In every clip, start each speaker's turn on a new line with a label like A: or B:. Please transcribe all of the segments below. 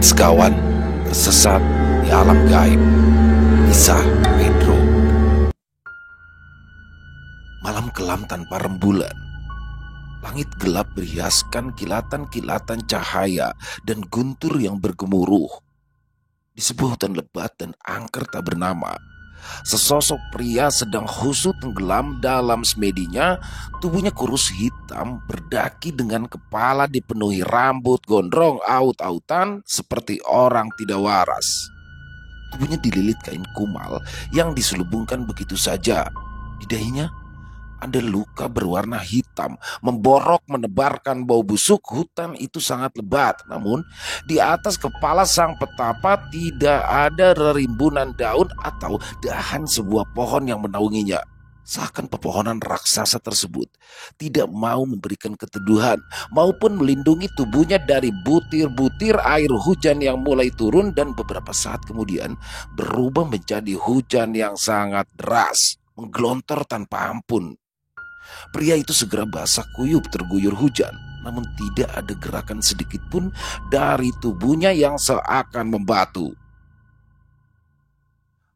A: Sekawan tersesat di alam gaib. Kisah Pedro. Malam kelam tanpa rembulan. Langit gelap berhiaskan kilatan-kilatan cahaya dan guntur yang bergemuruh. Di sebuah hutan lebat dan angker tak bernama, sesosok pria sedang khusyuk tenggelam dalam semedinya. Tubuhnya kurus hitam, berdaki dengan kepala dipenuhi rambut gondrong aut-autan seperti orang tidak waras. Tubuhnya dililit kain kumal yang diselubungkan begitu saja. Di dahinya ada luka berwarna hitam, memborok menebarkan bau busuk. Hutan itu sangat lebat, namun di atas kepala sang petapa tidak ada rerimbunan daun atau dahan sebuah pohon yang menaunginya. Seakan pepohonan raksasa tersebut tidak mau memberikan keteduhan maupun melindungi tubuhnya dari butir-butir air hujan yang mulai turun dan beberapa saat kemudian berubah menjadi hujan yang sangat deras, menggelontor tanpa ampun. Pria itu segera basah kuyup terguyur hujan, namun tidak ada gerakan sedikit pun dari tubuhnya yang seakan membatu.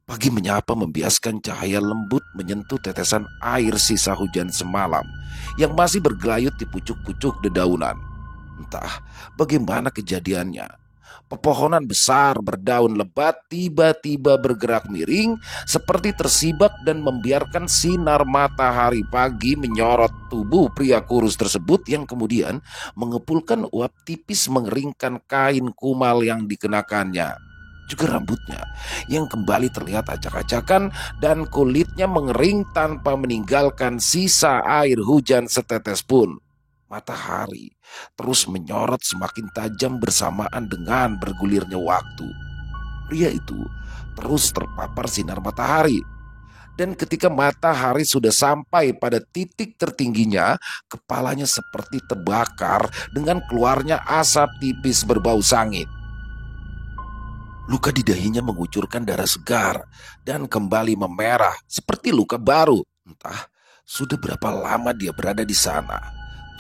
A: Pagi menyapa membiaskan cahaya lembut menyentuh tetesan air sisa hujan semalam yang masih bergelayut di pucuk-pucuk dedaunan. Entah bagaimana kejadiannya, pepohonan besar berdaun lebat tiba-tiba bergerak miring seperti tersibak dan membiarkan sinar matahari pagi menyorot tubuh pria kurus tersebut yang kemudian mengepulkan uap tipis mengeringkan kain kumal yang dikenakannya. Juga rambutnya yang kembali terlihat acak-acakan dan kulitnya mengering tanpa meninggalkan sisa air hujan setetes pun. Matahari terus menyorot semakin tajam bersamaan dengan bergulirnya waktu. Pria itu terus terpapar sinar matahari. Dan ketika matahari sudah sampai pada titik tertingginya, kepalanya seperti terbakar dengan keluarnya asap tipis berbau sangit. Luka di dahinya mengucurkan darah segar dan kembali memerah seperti luka baru. Entah sudah berapa lama dia berada di sana.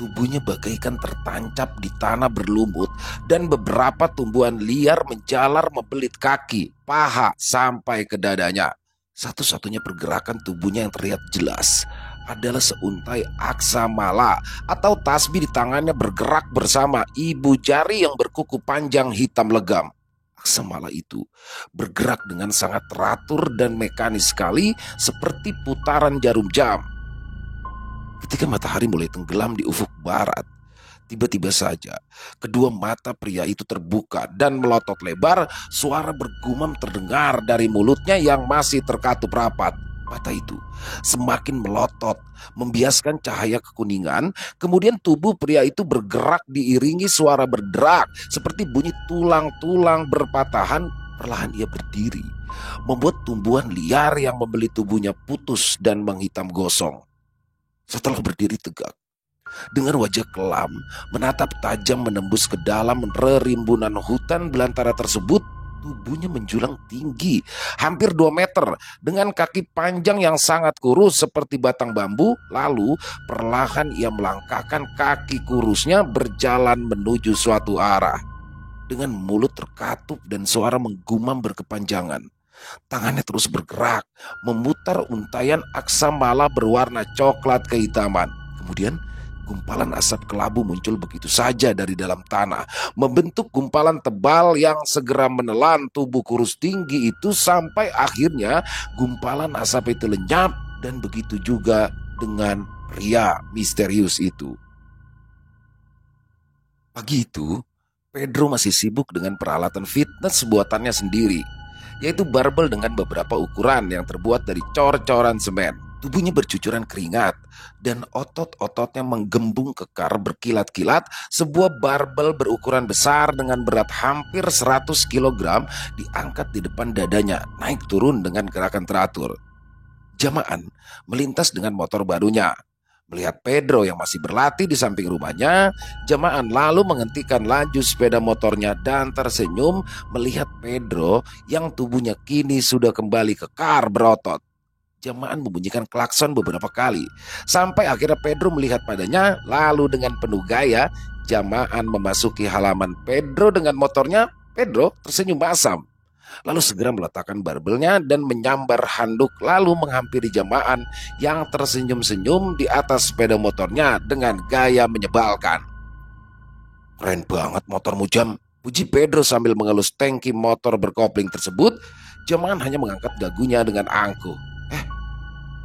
A: Tubuhnya bagaikan tertancap di tanah berlumut dan beberapa tumbuhan liar menjalar membelit kaki, paha sampai ke dadanya. Satu-satunya pergerakan tubuhnya yang terlihat jelas adalah seuntai aksamala atau tasbih di tangannya bergerak bersama ibu jari yang berkuku panjang hitam legam. Aksamala itu bergerak dengan sangat teratur dan mekanis sekali seperti putaran jarum jam. Ketika matahari mulai tenggelam di ufuk barat, tiba-tiba saja kedua mata pria itu terbuka dan melotot lebar. Suara bergumam terdengar dari mulutnya yang masih terkatup rapat. Mata itu semakin melotot, membiaskan cahaya kekuningan. Kemudian tubuh pria itu bergerak diiringi suara berderak seperti bunyi tulang-tulang berpatahan. Perlahan ia berdiri, membuat tumbuhan liar yang membeli tubuhnya putus dan menghitam gosong. Setelah berdiri tegak, dengan wajah kelam, menatap tajam menembus ke dalam rerimbunan hutan belantara tersebut, tubuhnya menjulang tinggi, hampir 2 meter, dengan kaki panjang yang sangat kurus seperti batang bambu. Lalu perlahan ia melangkahkan kaki kurusnya berjalan menuju suatu arah. Dengan mulut terkatup dan suara menggumam berkepanjangan, tangannya terus bergerak, memutar untayan aksamala berwarna coklat kehitaman. Kemudian gumpalan asap kelabu muncul begitu saja dari dalam tanah, membentuk gumpalan tebal yang segera menelan tubuh kurus tinggi itu sampai akhirnya gumpalan asap itu lenyap, dan begitu juga dengan pria misterius itu. Pagi itu, Pedro masih sibuk dengan peralatan fitness buatannya sendiri, yaitu barbel dengan beberapa ukuran yang terbuat dari cor-coran semen. Tubuhnya bercucuran keringat dan otot-ototnya menggembung kekar berkilat-kilat. Sebuah barbel berukuran besar dengan berat hampir 100 kg diangkat di depan dadanya, naik turun dengan gerakan teratur. Jamaan melintas dengan motor barunya. Melihat Pedro yang masih berlatih di samping rumahnya, Jamaan lalu menghentikan laju sepeda motornya dan tersenyum melihat Pedro yang tubuhnya kini sudah kembali kekar berotot. Jamaan membunyikan klakson beberapa kali, sampai akhirnya Pedro melihat padanya. Lalu dengan penuh gaya, Jamaan memasuki halaman Pedro dengan motornya. Pedro tersenyum masam, lalu segera meletakkan barbelnya dan menyambar handuk lalu menghampiri Jamaan yang tersenyum-senyum di atas sepeda motornya dengan gaya menyebalkan. Keren banget motormu, Jam, puji Pedro sambil mengelus tangki motor berkopling tersebut. Jamaan hanya mengangkat dagunya dengan angkuh.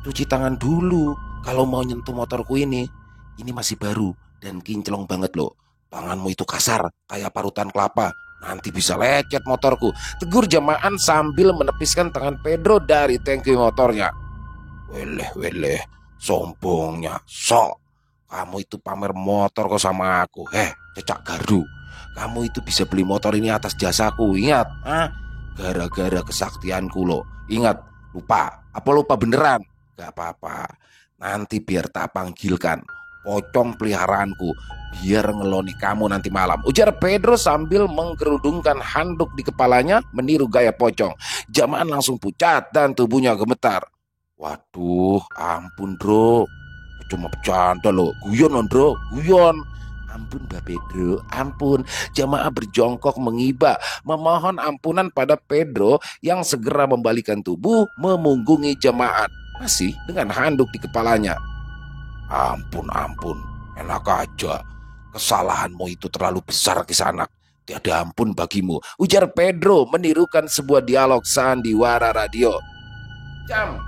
A: Cuci tangan dulu kalau mau nyentuh motorku ini. Ini masih baru dan kinclong banget loh. Tanganmu itu kasar kayak parutan kelapa. Nanti bisa lecet motorku, tegur Jamaan sambil menepiskan tangan Pedro dari tangki motornya. Weleh, sombongnya, sok. Kamu itu pamer motor kok sama aku. Cecak gardu. Kamu itu bisa beli motor ini atas jasaku, ingat? Gara-gara kesaktianku loh. Ingat, lupa? Apa lupa beneran? Gak apa-apa. Nanti biar tak panggilkan pocong peliharaanku, biar ngeloni kamu nanti malam, ujar Pedro sambil menggerudungkan handuk di kepalanya meniru gaya pocong. Jamaan langsung pucat dan tubuhnya gemetar. Waduh, ampun bro, cuma bercanda loh, guyon loh bro, guyon. Ampun Mbak Pedro, ampun. Jamaah berjongkok mengiba memohon ampunan pada Pedro yang segera membalikan tubuh memunggungi Jamaah masih dengan handuk di kepalanya. Ampun, enak aja. Kesalahanmu itu terlalu besar Kisanak. Tiada ampun bagimu, ujar Pedro menirukan sebuah dialog sandiwara radio. Jam.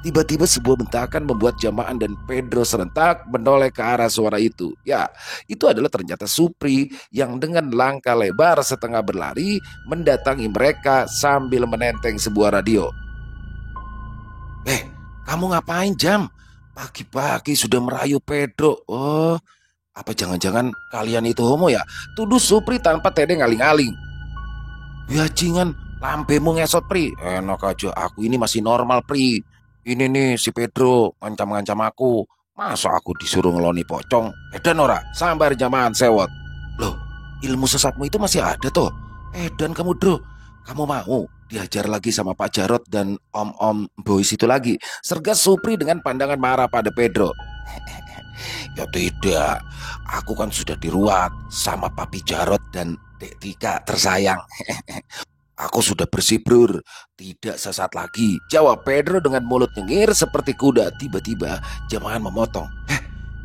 A: Tiba-tiba sebuah bentakan membuat Jamaan dan Pedro serentak menoleh ke arah suara itu. Ya, itu adalah ternyata Supri yang dengan langkah lebar setengah berlari mendatangi mereka sambil menenteng sebuah radio. Kamu ngapain, Jam? Pagi-pagi sudah merayu Pedro. Oh, apa jangan-jangan kalian itu homo ya? Tuduh Supri tanpa tedeng aling-aling. Bajingan, lambemu ngesot Pri. Enak aja, aku ini masih normal Pri. Ini nih si Pedro ngancam-ngancam aku. Masa aku disuruh ngeloni pocong? Edan ora, sambar Jamaan sewot. Loh, ilmu sesatmu itu masih ada toh? Edan kamu bro, kamu mau diajar lagi sama Pak Jarot dan Om Boys itu lagi? Sergas Supri dengan pandangan marah pada Pedro. Ya tidak, aku kan sudah diruat sama Papi Jarot dan Dek Tika tersayang. Aku sudah bersih brur, tidak sesat lagi, jawab Pedro dengan mulut nyengir seperti kuda. Tiba-tiba Jamaan memotong.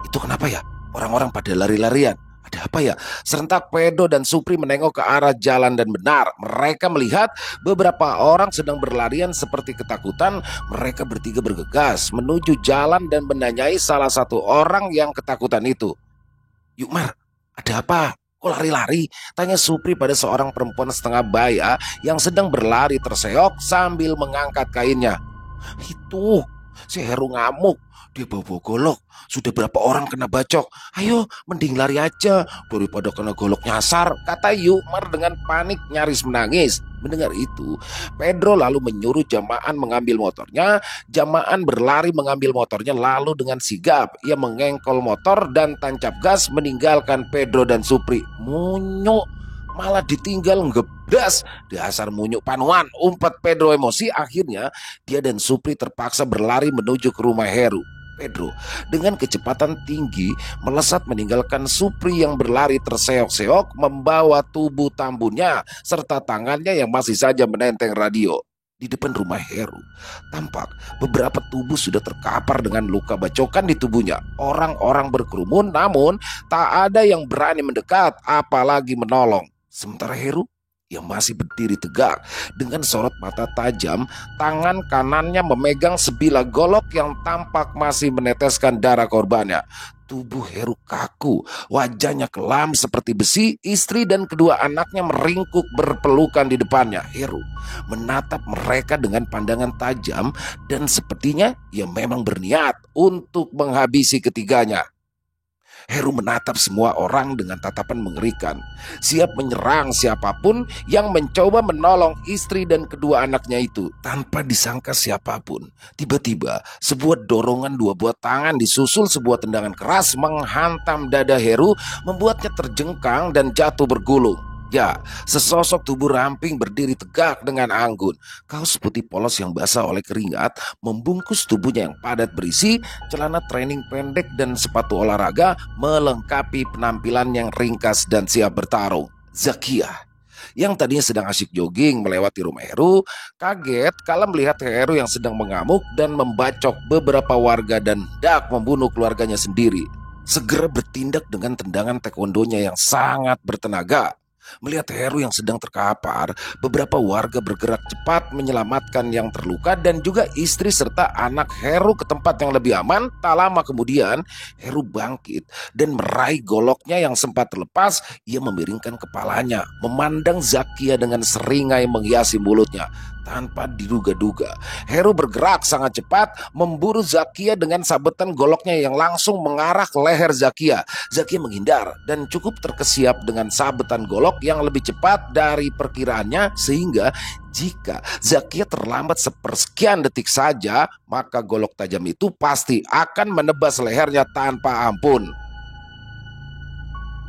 A: Itu kenapa ya? Orang-orang pada lari-larian. Ada apa ya? Serentak Pedro dan Supri menengok ke arah jalan dan benar mereka melihat beberapa orang sedang berlarian seperti ketakutan. Mereka bertiga bergegas menuju jalan dan menanyai salah satu orang yang ketakutan itu. Yuk Mar, ada apa? Kok lari-lari? Tanya Supri pada seorang perempuan setengah baya yang sedang berlari terseok sambil mengangkat kainnya. Itu si Heru ngamuk. Dia bawa golok. Sudah berapa orang kena bacok. Ayo mending lari aja daripada kena golok nyasar, kata Yukmar dengan panik nyaris menangis. Mendengar itu, Pedro lalu menyuruh Jamaan mengambil motornya. Jamaan berlari mengambil motornya lalu dengan sigap ia mengengkol motor dan tancap gas meninggalkan Pedro dan Supri. Munyuk, malah ditinggal ngebdas. Dasar munyuk panuan, umpat Pedro emosi. Akhirnya dia dan Supri terpaksa berlari menuju ke rumah Heru. Pedro dengan kecepatan tinggi melesat meninggalkan Supri yang berlari terseok-seok membawa tubuh tambunnya serta tangannya yang masih saja menenteng radio. Di depan rumah Heru, tampak beberapa tubuh sudah terkapar dengan luka bacokan di tubuhnya. Orang-orang berkerumun namun tak ada yang berani mendekat apalagi menolong. Sementara Heru yang masih berdiri tegak dengan sorot mata tajam, tangan kanannya memegang sebilah golok yang tampak masih meneteskan darah korbannya. Tubuh Heru kaku, wajahnya kelam seperti besi. Istri dan kedua anaknya meringkuk berpelukan di depannya. Heru menatap mereka dengan pandangan tajam dan sepertinya ia memang berniat untuk menghabisi ketiganya. Heru menatap semua orang dengan tatapan mengerikan, siap menyerang siapapun yang mencoba menolong istri dan kedua anaknya itu. Tanpa disangka siapapun, tiba-tiba sebuah dorongan dua buah tangan disusul sebuah tendangan keras menghantam dada Heru, membuatnya terjengkang dan jatuh bergulung. Ya, sesosok tubuh ramping berdiri tegak dengan anggun. Kaos putih polos yang basah oleh keringat membungkus tubuhnya yang padat berisi. Celana training pendek dan sepatu olahraga melengkapi penampilan yang ringkas dan siap bertarung. Zakia, yang tadinya sedang asyik jogging melewati rumah Heru, kaget kala melihat Heru yang sedang mengamuk dan membacok beberapa warga dan hendak membunuh keluarganya sendiri. Segera bertindak dengan tendangan taekwondonya yang sangat bertenaga. Melihat Heru yang sedang terkapar, beberapa warga bergerak cepat menyelamatkan yang terluka dan juga istri serta anak Heru ke tempat yang lebih aman. Tak lama kemudian, Heru bangkit dan meraih goloknya yang sempat terlepas. Ia memiringkan kepalanya, memandang Zakia dengan seringai menghiasi mulutnya. Tanpa diduga-duga, Heru bergerak sangat cepat memburu Zakia dengan sabetan goloknya yang langsung mengarah ke leher Zakia. Zakia menghindar dan cukup terkesiap dengan sabetan golok yang lebih cepat dari perkiraannya, sehingga jika Zakia terlambat sepersekian detik saja, maka golok tajam itu pasti akan menebas lehernya tanpa ampun.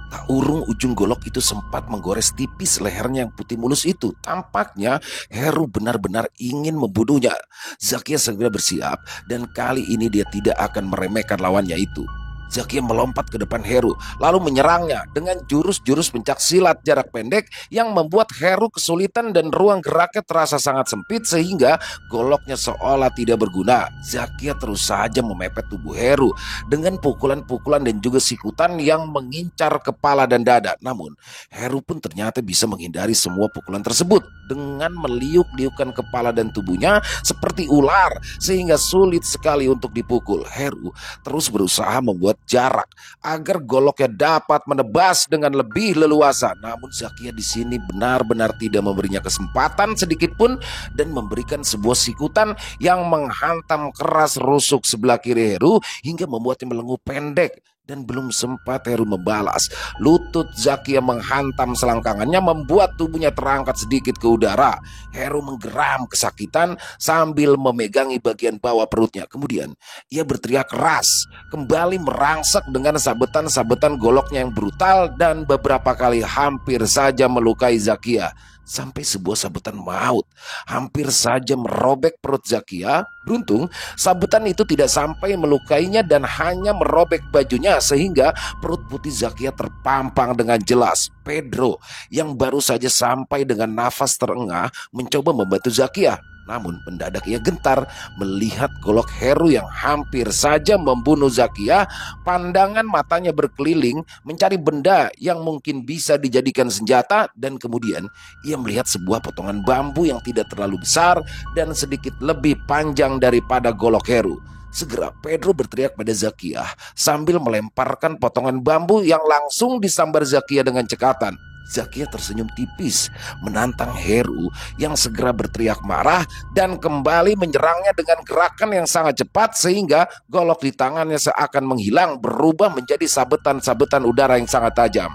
A: Tak urung ujung golok itu sempat menggores tipis lehernya yang putih mulus itu. Tampaknya Heru benar-benar ingin membunuhnya. Zakia segera bersiap dan kali ini dia tidak akan meremehkan lawannya itu. Zakia melompat ke depan Heru lalu menyerangnya dengan jurus-jurus pencak silat jarak pendek yang membuat Heru kesulitan dan ruang geraknya terasa sangat sempit sehingga goloknya seolah tidak berguna. Zakia terus saja memepet tubuh Heru dengan pukulan-pukulan dan juga sikutan yang mengincar kepala dan dada. Namun Heru pun ternyata bisa menghindari semua pukulan tersebut dengan meliuk-liukkan kepala dan tubuhnya seperti ular sehingga sulit sekali untuk dipukul. Heru terus berusaha membuat jarak agar goloknya dapat menebas dengan lebih leluasa. Namun Zakia di sini benar-benar tidak memberinya kesempatan sedikit pun dan memberikan sebuah sikutan yang menghantam keras rusuk sebelah kiri Heru hingga membuatnya melengup pendek. Dan belum sempat Heru membalas, lutut Zakia menghantam selangkangannya membuat tubuhnya terangkat sedikit ke udara. Heru menggeram kesakitan sambil memegangi bagian bawah perutnya. Kemudian ia berteriak keras, kembali merangsek dengan sabetan-sabetan goloknya yang brutal dan beberapa kali hampir saja melukai Zakia. Sampai sebuah sabetan maut hampir saja merobek perut Zakia. Beruntung sabetan itu tidak sampai melukainya dan hanya merobek bajunya sehingga perut putih Zakia terpampang dengan jelas. Pedro yang baru saja sampai dengan nafas terengah mencoba membantu Zakia. Namun mendadak ia gentar melihat golok Heru yang hampir saja membunuh Zakia. Pandangan matanya berkeliling mencari benda yang mungkin bisa dijadikan senjata dan kemudian ia melihat sebuah potongan bambu yang tidak terlalu besar dan sedikit lebih panjang daripada golok Heru. Segera Pedro berteriak pada Zakia sambil melemparkan potongan bambu yang langsung disambar Zakia dengan cekatan. Zakia tersenyum tipis menantang Heru yang segera berteriak marah dan kembali menyerangnya dengan gerakan yang sangat cepat sehingga golok di tangannya seakan menghilang berubah menjadi sabetan-sabetan udara yang sangat tajam.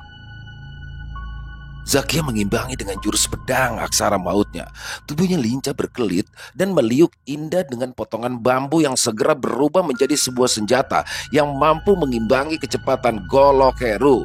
A: Zakia mengimbangi dengan jurus pedang aksara mautnya. Tubuhnya lincah berkelit dan meliuk indah dengan potongan bambu yang segera berubah menjadi sebuah senjata yang mampu mengimbangi kecepatan golok Heru.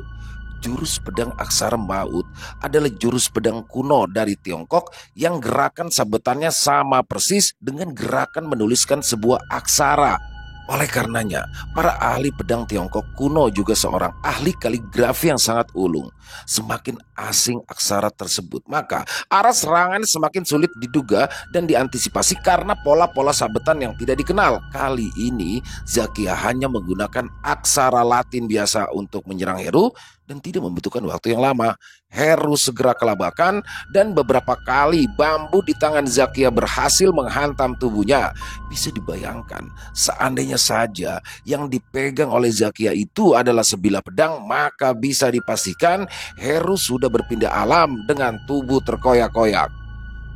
A: Jurus pedang aksara maut adalah jurus pedang kuno dari Tiongkok yang gerakan sabetannya sama persis dengan gerakan menuliskan sebuah aksara. Oleh karenanya, para ahli pedang Tiongkok kuno juga seorang ahli kaligrafi yang sangat ulung. Semakin asing aksara tersebut, maka arah serangan semakin sulit diduga dan diantisipasi karena pola-pola sabetan yang tidak dikenal. Kali ini, Zakia hanya menggunakan aksara Latin biasa untuk menyerang Heru dan tidak membutuhkan waktu yang lama. Heru segera kelabakan dan beberapa kali bambu di tangan Zakia berhasil menghantam tubuhnya. Bisa dibayangkan, seandainya saja yang dipegang oleh Zakia itu adalah sebilah pedang, maka bisa dipastikan Heru sudah berpindah alam dengan tubuh terkoyak-koyak.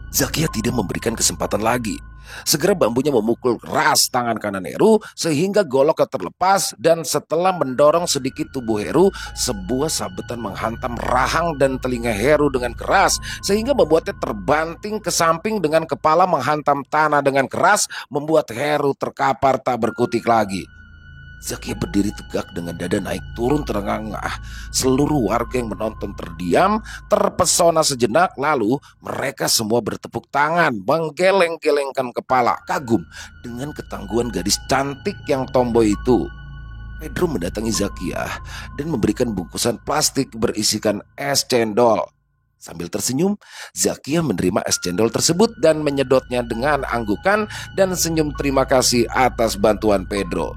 A: Zakia tidak memberikan kesempatan lagi. Segera bambunya memukul keras tangan kanan Heru sehingga goloknya terlepas dan setelah mendorong sedikit tubuh Heru, sebuah sabetan menghantam rahang dan telinga Heru dengan keras sehingga membuatnya terbanting ke samping dengan kepala menghantam tanah dengan keras, membuat Heru terkapar tak berkutik lagi. Zakia berdiri tegak dengan dada naik turun terengah-engah. Seluruh warga yang menonton terdiam, terpesona sejenak, lalu mereka semua bertepuk tangan, menggeleng-gelengkan kepala, kagum dengan ketangguhan gadis cantik yang tomboy itu. Pedro mendatangi Zakia dan memberikan bungkusan plastik berisikan es cendol. Sambil tersenyum, Zakia menerima es cendol tersebut dan menyedotnya dengan anggukan dan senyum terima kasih atas bantuan Pedro.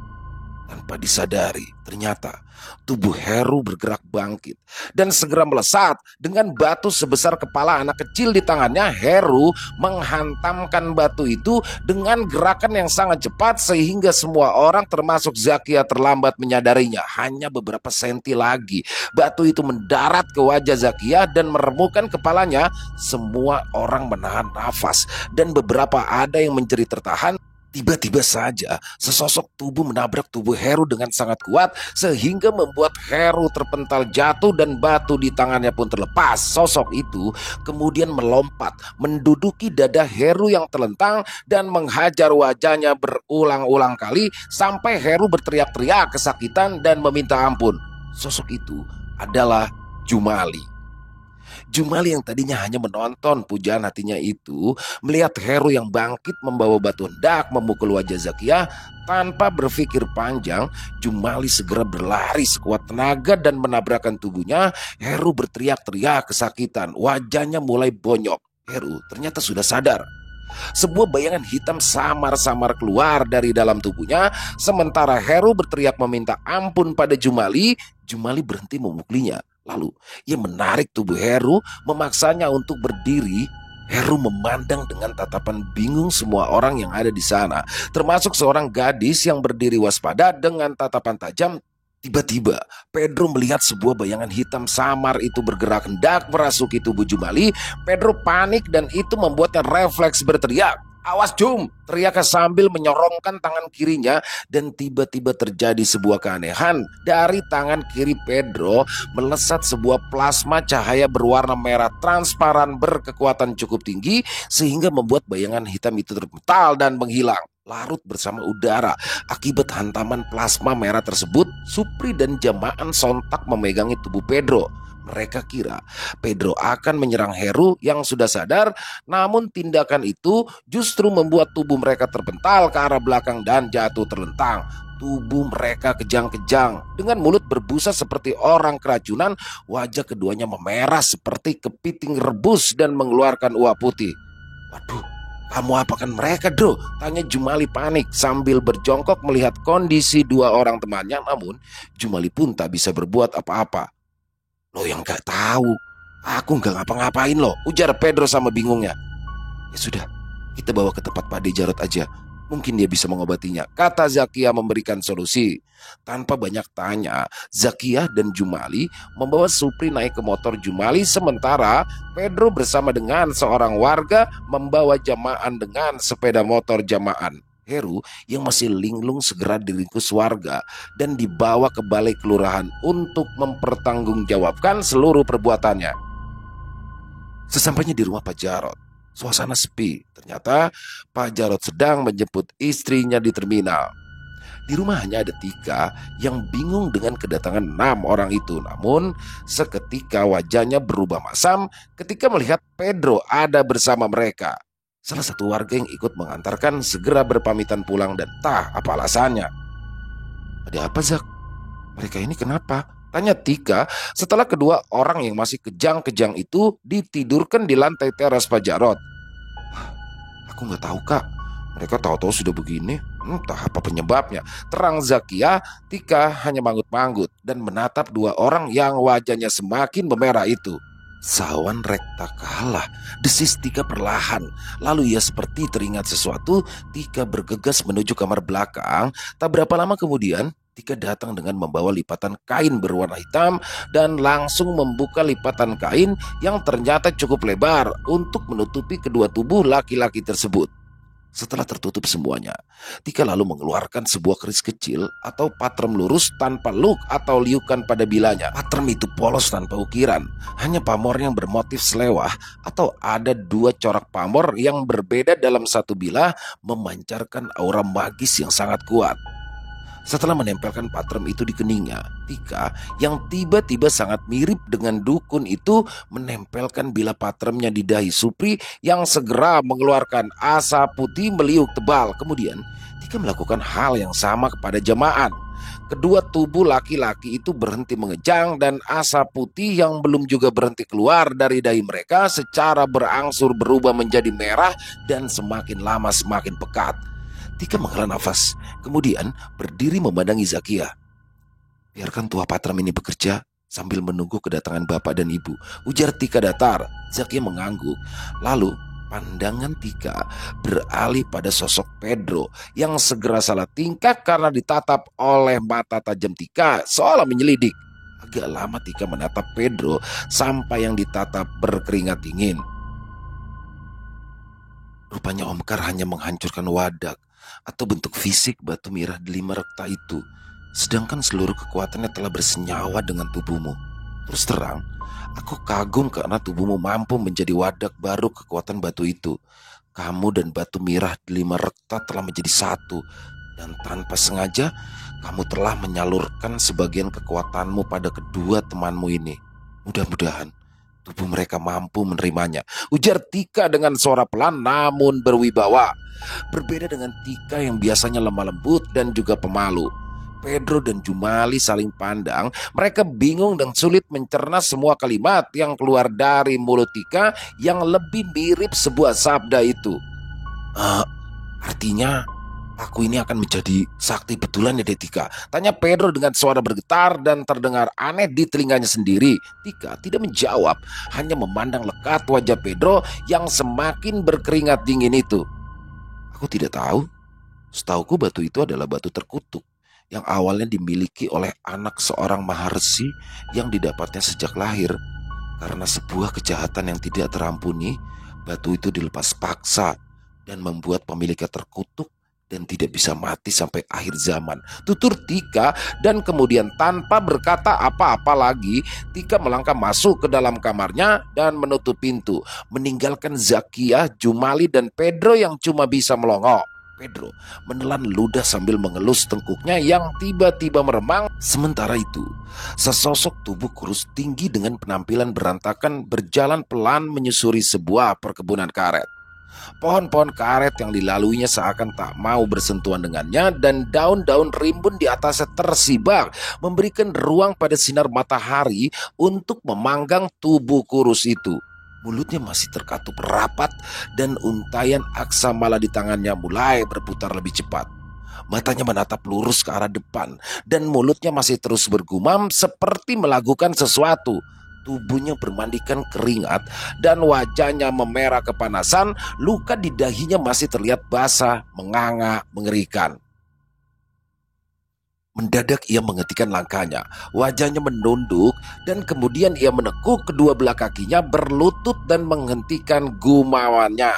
A: Tanpa disadari, ternyata tubuh Heru bergerak bangkit dan segera melesat. Dengan batu sebesar kepala anak kecil di tangannya, Heru menghantamkan batu itu dengan gerakan yang sangat cepat sehingga semua orang termasuk Zakia terlambat menyadarinya. Hanya beberapa senti lagi, batu itu mendarat ke wajah Zakia dan meremukkan kepalanya. Semua orang menahan nafas dan beberapa ada yang menjerit tertahan. Tiba-tiba saja sesosok tubuh menabrak tubuh Heru dengan sangat kuat sehingga membuat Heru terpental jatuh dan batu di tangannya pun terlepas. Sosok itu kemudian melompat menduduki dada Heru yang terlentang dan menghajar wajahnya berulang-ulang kali sampai Heru berteriak-teriak kesakitan dan meminta ampun. Sosok itu adalah Jumali. Jumali yang tadinya hanya menonton pujaan hatinya itu, melihat Heru yang bangkit membawa batu hendak memukul wajah Zakia. Tanpa berpikir panjang, Jumali segera berlari sekuat tenaga dan menabrakkan tubuhnya. Heru berteriak-teriak kesakitan, wajahnya mulai bonyok. Heru ternyata sudah sadar. Sebuah bayangan hitam samar-samar keluar dari dalam tubuhnya. Sementara Heru berteriak meminta ampun pada Jumali, Jumali berhenti memukulinya. Lalu ia menarik tubuh Heru, memaksanya untuk berdiri. Heru memandang dengan tatapan bingung semua orang yang ada di sana, termasuk seorang gadis yang berdiri waspada dengan tatapan tajam. Tiba-tiba Pedro melihat sebuah bayangan hitam samar itu bergerak hendak merasuki tubuh Jumali. Pedro panik dan itu membuatnya refleks berteriak, "Awas Jum!" teriaknya sambil menyorongkan tangan kirinya. Dan tiba-tiba terjadi sebuah keanehan. Dari tangan kiri Pedro melesat sebuah plasma cahaya berwarna merah transparan berkekuatan cukup tinggi sehingga membuat bayangan hitam itu terpental dan menghilang larut bersama udara. Akibat hantaman plasma merah tersebut, Supri dan Jamaan sontak memegangi tubuh Pedro. Mereka kira Pedro akan menyerang Heru yang sudah sadar, namun tindakan itu justru membuat tubuh mereka terpental ke arah belakang dan jatuh terlentang. Tubuh mereka kejang-kejang, dengan mulut berbusa seperti orang keracunan. Wajah keduanya memerah seperti kepiting rebus dan mengeluarkan uap putih. "Waduh, kamu apakan mereka, Bro?" tanya Jumali panik sambil berjongkok melihat kondisi dua orang temannya. Namun Jumali pun tak bisa berbuat apa-apa. "Lo yang gak tahu, aku gak ngapa-ngapain lo," ujar Pedro sama bingungnya. "Ya sudah, kita bawa ke tempat Pak De Jarot aja. Mungkin dia bisa mengobatinya," kata Zakia memberikan solusi. Tanpa banyak tanya, Zakia dan Jumali membawa Supri naik ke motor Jumali, sementara Pedro bersama dengan seorang warga membawa Jamaan dengan sepeda motor Jamaan. Heru yang masih linglung segera diringkus warga dan dibawa ke balai kelurahan untuk mempertanggungjawabkan seluruh perbuatannya. Sesampainya di rumah Pak Jarot, suasana sepi. Ternyata Pak Jarot sedang menjemput istrinya di terminal. Di rumah hanya ada Tika yang bingung dengan kedatangan 6 orang itu. Namun seketika wajahnya berubah masam ketika melihat Pedro ada bersama mereka. Salah satu warga yang ikut mengantarkan segera berpamitan pulang dan tak apa alasannya. "Ada apa, Zak? Mereka ini kenapa?" tanya Tika setelah kedua orang yang masih kejang-kejang itu ditidurkan di lantai teras Pak Jarot. "Aku nggak tahu, Kak. Mereka tahu-tahu sudah begini. Entah apa penyebabnya," terang Zakia. Tika hanya manggut-manggut dan menatap dua orang yang wajahnya semakin memerah itu. "Sawan rekta kalah," desis Tika perlahan. Lalu ia seperti teringat sesuatu. Tika bergegas menuju kamar belakang. Tak berapa lama kemudian Tika datang dengan membawa lipatan kain berwarna hitam dan langsung membuka lipatan kain yang ternyata cukup lebar untuk menutupi kedua tubuh laki-laki tersebut. Setelah tertutup semuanya, Tika lalu mengeluarkan sebuah keris kecil atau patrem lurus tanpa luk atau liukan pada bilanya. Patrem itu polos tanpa ukiran, hanya pamor yang bermotif selewah atau ada 2 corak pamor yang berbeda dalam satu bilah memancarkan aura magis yang sangat kuat. Setelah menempelkan patrem itu di keningnya, Tika yang tiba-tiba sangat mirip dengan dukun itu menempelkan bilah patremnya di dahi Supri yang segera mengeluarkan asap putih meliuk tebal. Kemudian Tika melakukan hal yang sama kepada Jamaan. Kedua tubuh laki-laki itu berhenti mengejang dan asap putih yang belum juga berhenti keluar dari dahi mereka secara berangsur berubah menjadi merah dan semakin lama semakin pekat. Tika menghela nafas, kemudian berdiri memandangi Zakia. "Biarkan tua Patram ini bekerja sambil menunggu kedatangan bapak dan ibu," ujar Tika datar. Zakia mengangguk. Lalu pandangan Tika beralih pada sosok Pedro yang segera salah tingkah karena ditatap oleh mata tajam Tika seolah menyelidik. Agak lama Tika menatap Pedro sampai yang ditatap berkeringat dingin. Rupanya Omkar hanya menghancurkan wadak atau bentuk fisik batu mirah delima rekta itu, sedangkan seluruh kekuatannya telah bersenyawa dengan tubuhmu. Terus terang, aku kagum karena tubuhmu mampu menjadi wadak baru kekuatan batu itu. Kamu dan batu mirah delima rekta telah menjadi satu, dan tanpa sengaja kamu telah menyalurkan sebagian kekuatanmu pada kedua temanmu ini. Mudah-mudahan tubuh mereka mampu menerimanya, ujar Tika dengan suara pelan namun berwibawa. Berbeda dengan Tika yang biasanya lemah lembut dan juga pemalu, Pedro dan Jumali saling pandang. Mereka bingung dan sulit mencerna semua kalimat yang keluar dari mulut Tika yang lebih mirip sebuah sabda itu. Artinya aku ini akan menjadi sakti betulan ya Tika?" tanya Pedro dengan suara bergetar dan terdengar aneh di telinganya sendiri. Tika tidak menjawab, hanya memandang lekat wajah Pedro yang semakin berkeringat dingin itu. "Aku tidak tahu. Setauku batu itu adalah batu terkutuk yang awalnya dimiliki oleh anak seorang maharsi yang didapatnya sejak lahir. Karena sebuah kejahatan yang tidak terampuni, batu itu dilepas paksa dan membuat pemiliknya terkutuk dan tidak bisa mati sampai akhir zaman," tutur Tika. Dan kemudian tanpa berkata apa-apa lagi, Tika melangkah masuk ke dalam kamarnya dan menutup pintu, meninggalkan Zakia, Jumali dan Pedro yang cuma bisa melongo. Pedro menelan ludah sambil mengelus tengkuknya yang tiba-tiba meremang. Sementara itu, sesosok tubuh kurus tinggi dengan penampilan berantakan berjalan pelan menyusuri sebuah perkebunan karet. Pohon-pohon karet yang dilaluinya seakan tak mau bersentuhan dengannya dan daun-daun rimbun di atasnya tersibak, memberikan ruang pada sinar matahari untuk memanggang tubuh kurus itu. Mulutnya masih terkatup rapat dan untayan aksamala di tangannya mulai berputar lebih cepat. Matanya menatap lurus ke arah depan dan mulutnya masih terus bergumam seperti melakukan sesuatu. Tubuhnya bermandikan keringat dan wajahnya memerah kepanasan. Luka di dahinya masih terlihat basah, menganga, mengerikan. Mendadak ia menghentikan langkahnya, wajahnya menunduk dan kemudian ia menekuk kedua belah kakinya berlutut dan menghentikan gumawannya.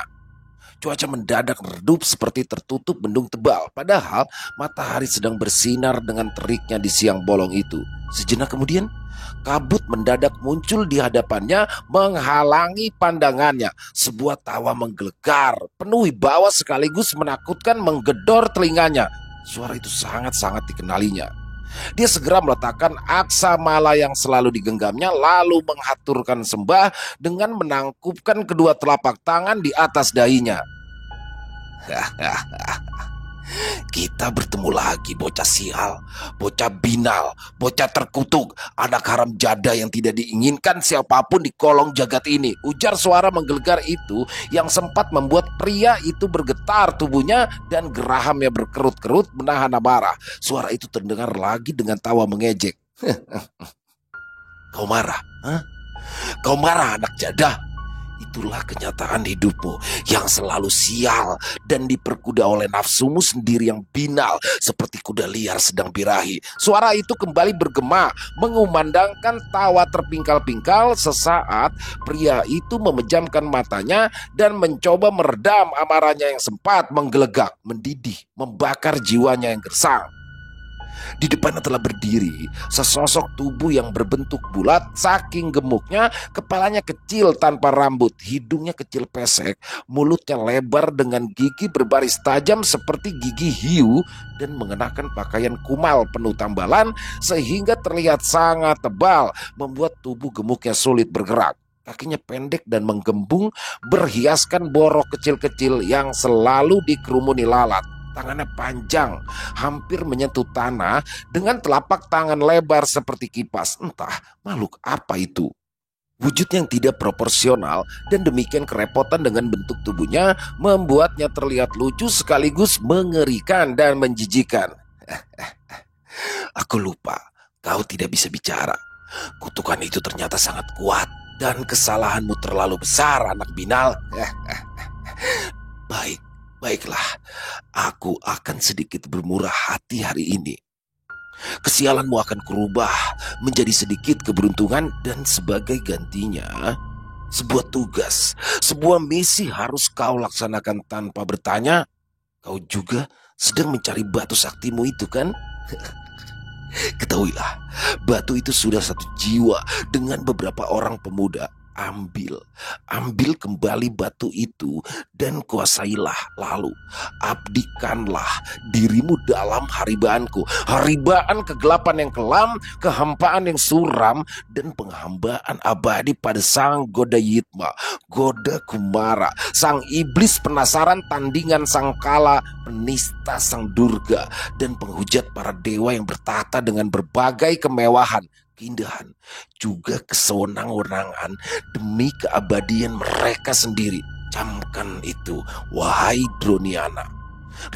A: Cuaca mendadak redup seperti tertutup mendung tebal, padahal matahari sedang bersinar dengan teriknya di siang bolong itu. Sejenak kemudian, kabut mendadak muncul di hadapannya menghalangi pandangannya. Sebuah tawa menggelegar, penuh wibawa sekaligus menakutkan menggedor telinganya. Suara itu sangat-sangat dikenalinya. Dia segera meletakkan aksamala yang selalu digenggamnya lalu menghaturkan sembah dengan menangkupkan kedua telapak tangan di atas dahinya. "Kita bertemu lagi, bocah sial, bocah binal, bocah terkutuk, anak haram jada yang tidak diinginkan siapapun di kolong jagat ini," ujar suara menggelegar itu yang sempat membuat pria itu bergetar tubuhnya dan gerahamnya berkerut-kerut menahan amarah. Suara itu terdengar lagi dengan tawa mengejek. "Kau marah? Hah? Kau marah, anak jada? Itulah kenyataan hidupmu yang selalu sial dan diperkuda oleh nafsumu sendiri yang binal seperti kuda liar sedang birahi." Suara itu kembali bergema mengumandangkan tawa terpingkal-pingkal. Sesaat pria itu memejamkan matanya dan mencoba meredam amarahnya yang sempat menggelegak, mendidih, membakar jiwanya yang gersang. Di depannya telah berdiri sesosok tubuh yang berbentuk bulat. Saking gemuknya, kepalanya kecil tanpa rambut, hidungnya kecil pesek, mulutnya lebar dengan gigi berbaris tajam seperti gigi hiu, dan mengenakan pakaian kumal penuh tambalan sehingga terlihat sangat tebal, membuat tubuh gemuknya sulit bergerak. Kakinya pendek dan menggembung, berhiaskan borok kecil-kecil yang selalu dikerumuni lalat. Tangannya panjang, hampir menyentuh tanah dengan telapak tangan lebar seperti kipas. Entah makhluk apa itu. Wujud yang tidak proporsional dan demikian kerepotan dengan bentuk tubuhnya membuatnya terlihat lucu sekaligus mengerikan dan menjijikan. Aku lupa, kau tidak bisa bicara. Kutukan itu ternyata sangat kuat dan kesalahanmu terlalu besar, anak binal. Baik, baiklah. Aku akan sedikit bermurah hati hari ini. Kesialanmu akan kurubah menjadi sedikit keberuntungan dan sebagai gantinya, sebuah tugas, sebuah misi harus kau laksanakan tanpa bertanya. Kau juga sedang mencari batu saktimu itu kan? Ketahuilah, batu itu sudah satu jiwa dengan beberapa orang pemuda. Ambil kembali batu itu dan kuasailah, lalu abdikanlah dirimu dalam haribaanku. Haribaan kegelapan yang kelam, kehampaan yang suram, dan penghambaan abadi pada sang Godayitma, Goda Kumara, sang iblis penasaran tandingan sang kala, penista sang Durga, dan penghujat para dewa yang bertahta dengan berbagai kemewahan, keindahan, juga kesewenang-wenangan demi keabadian mereka sendiri. Camkan itu, wahai Droniana.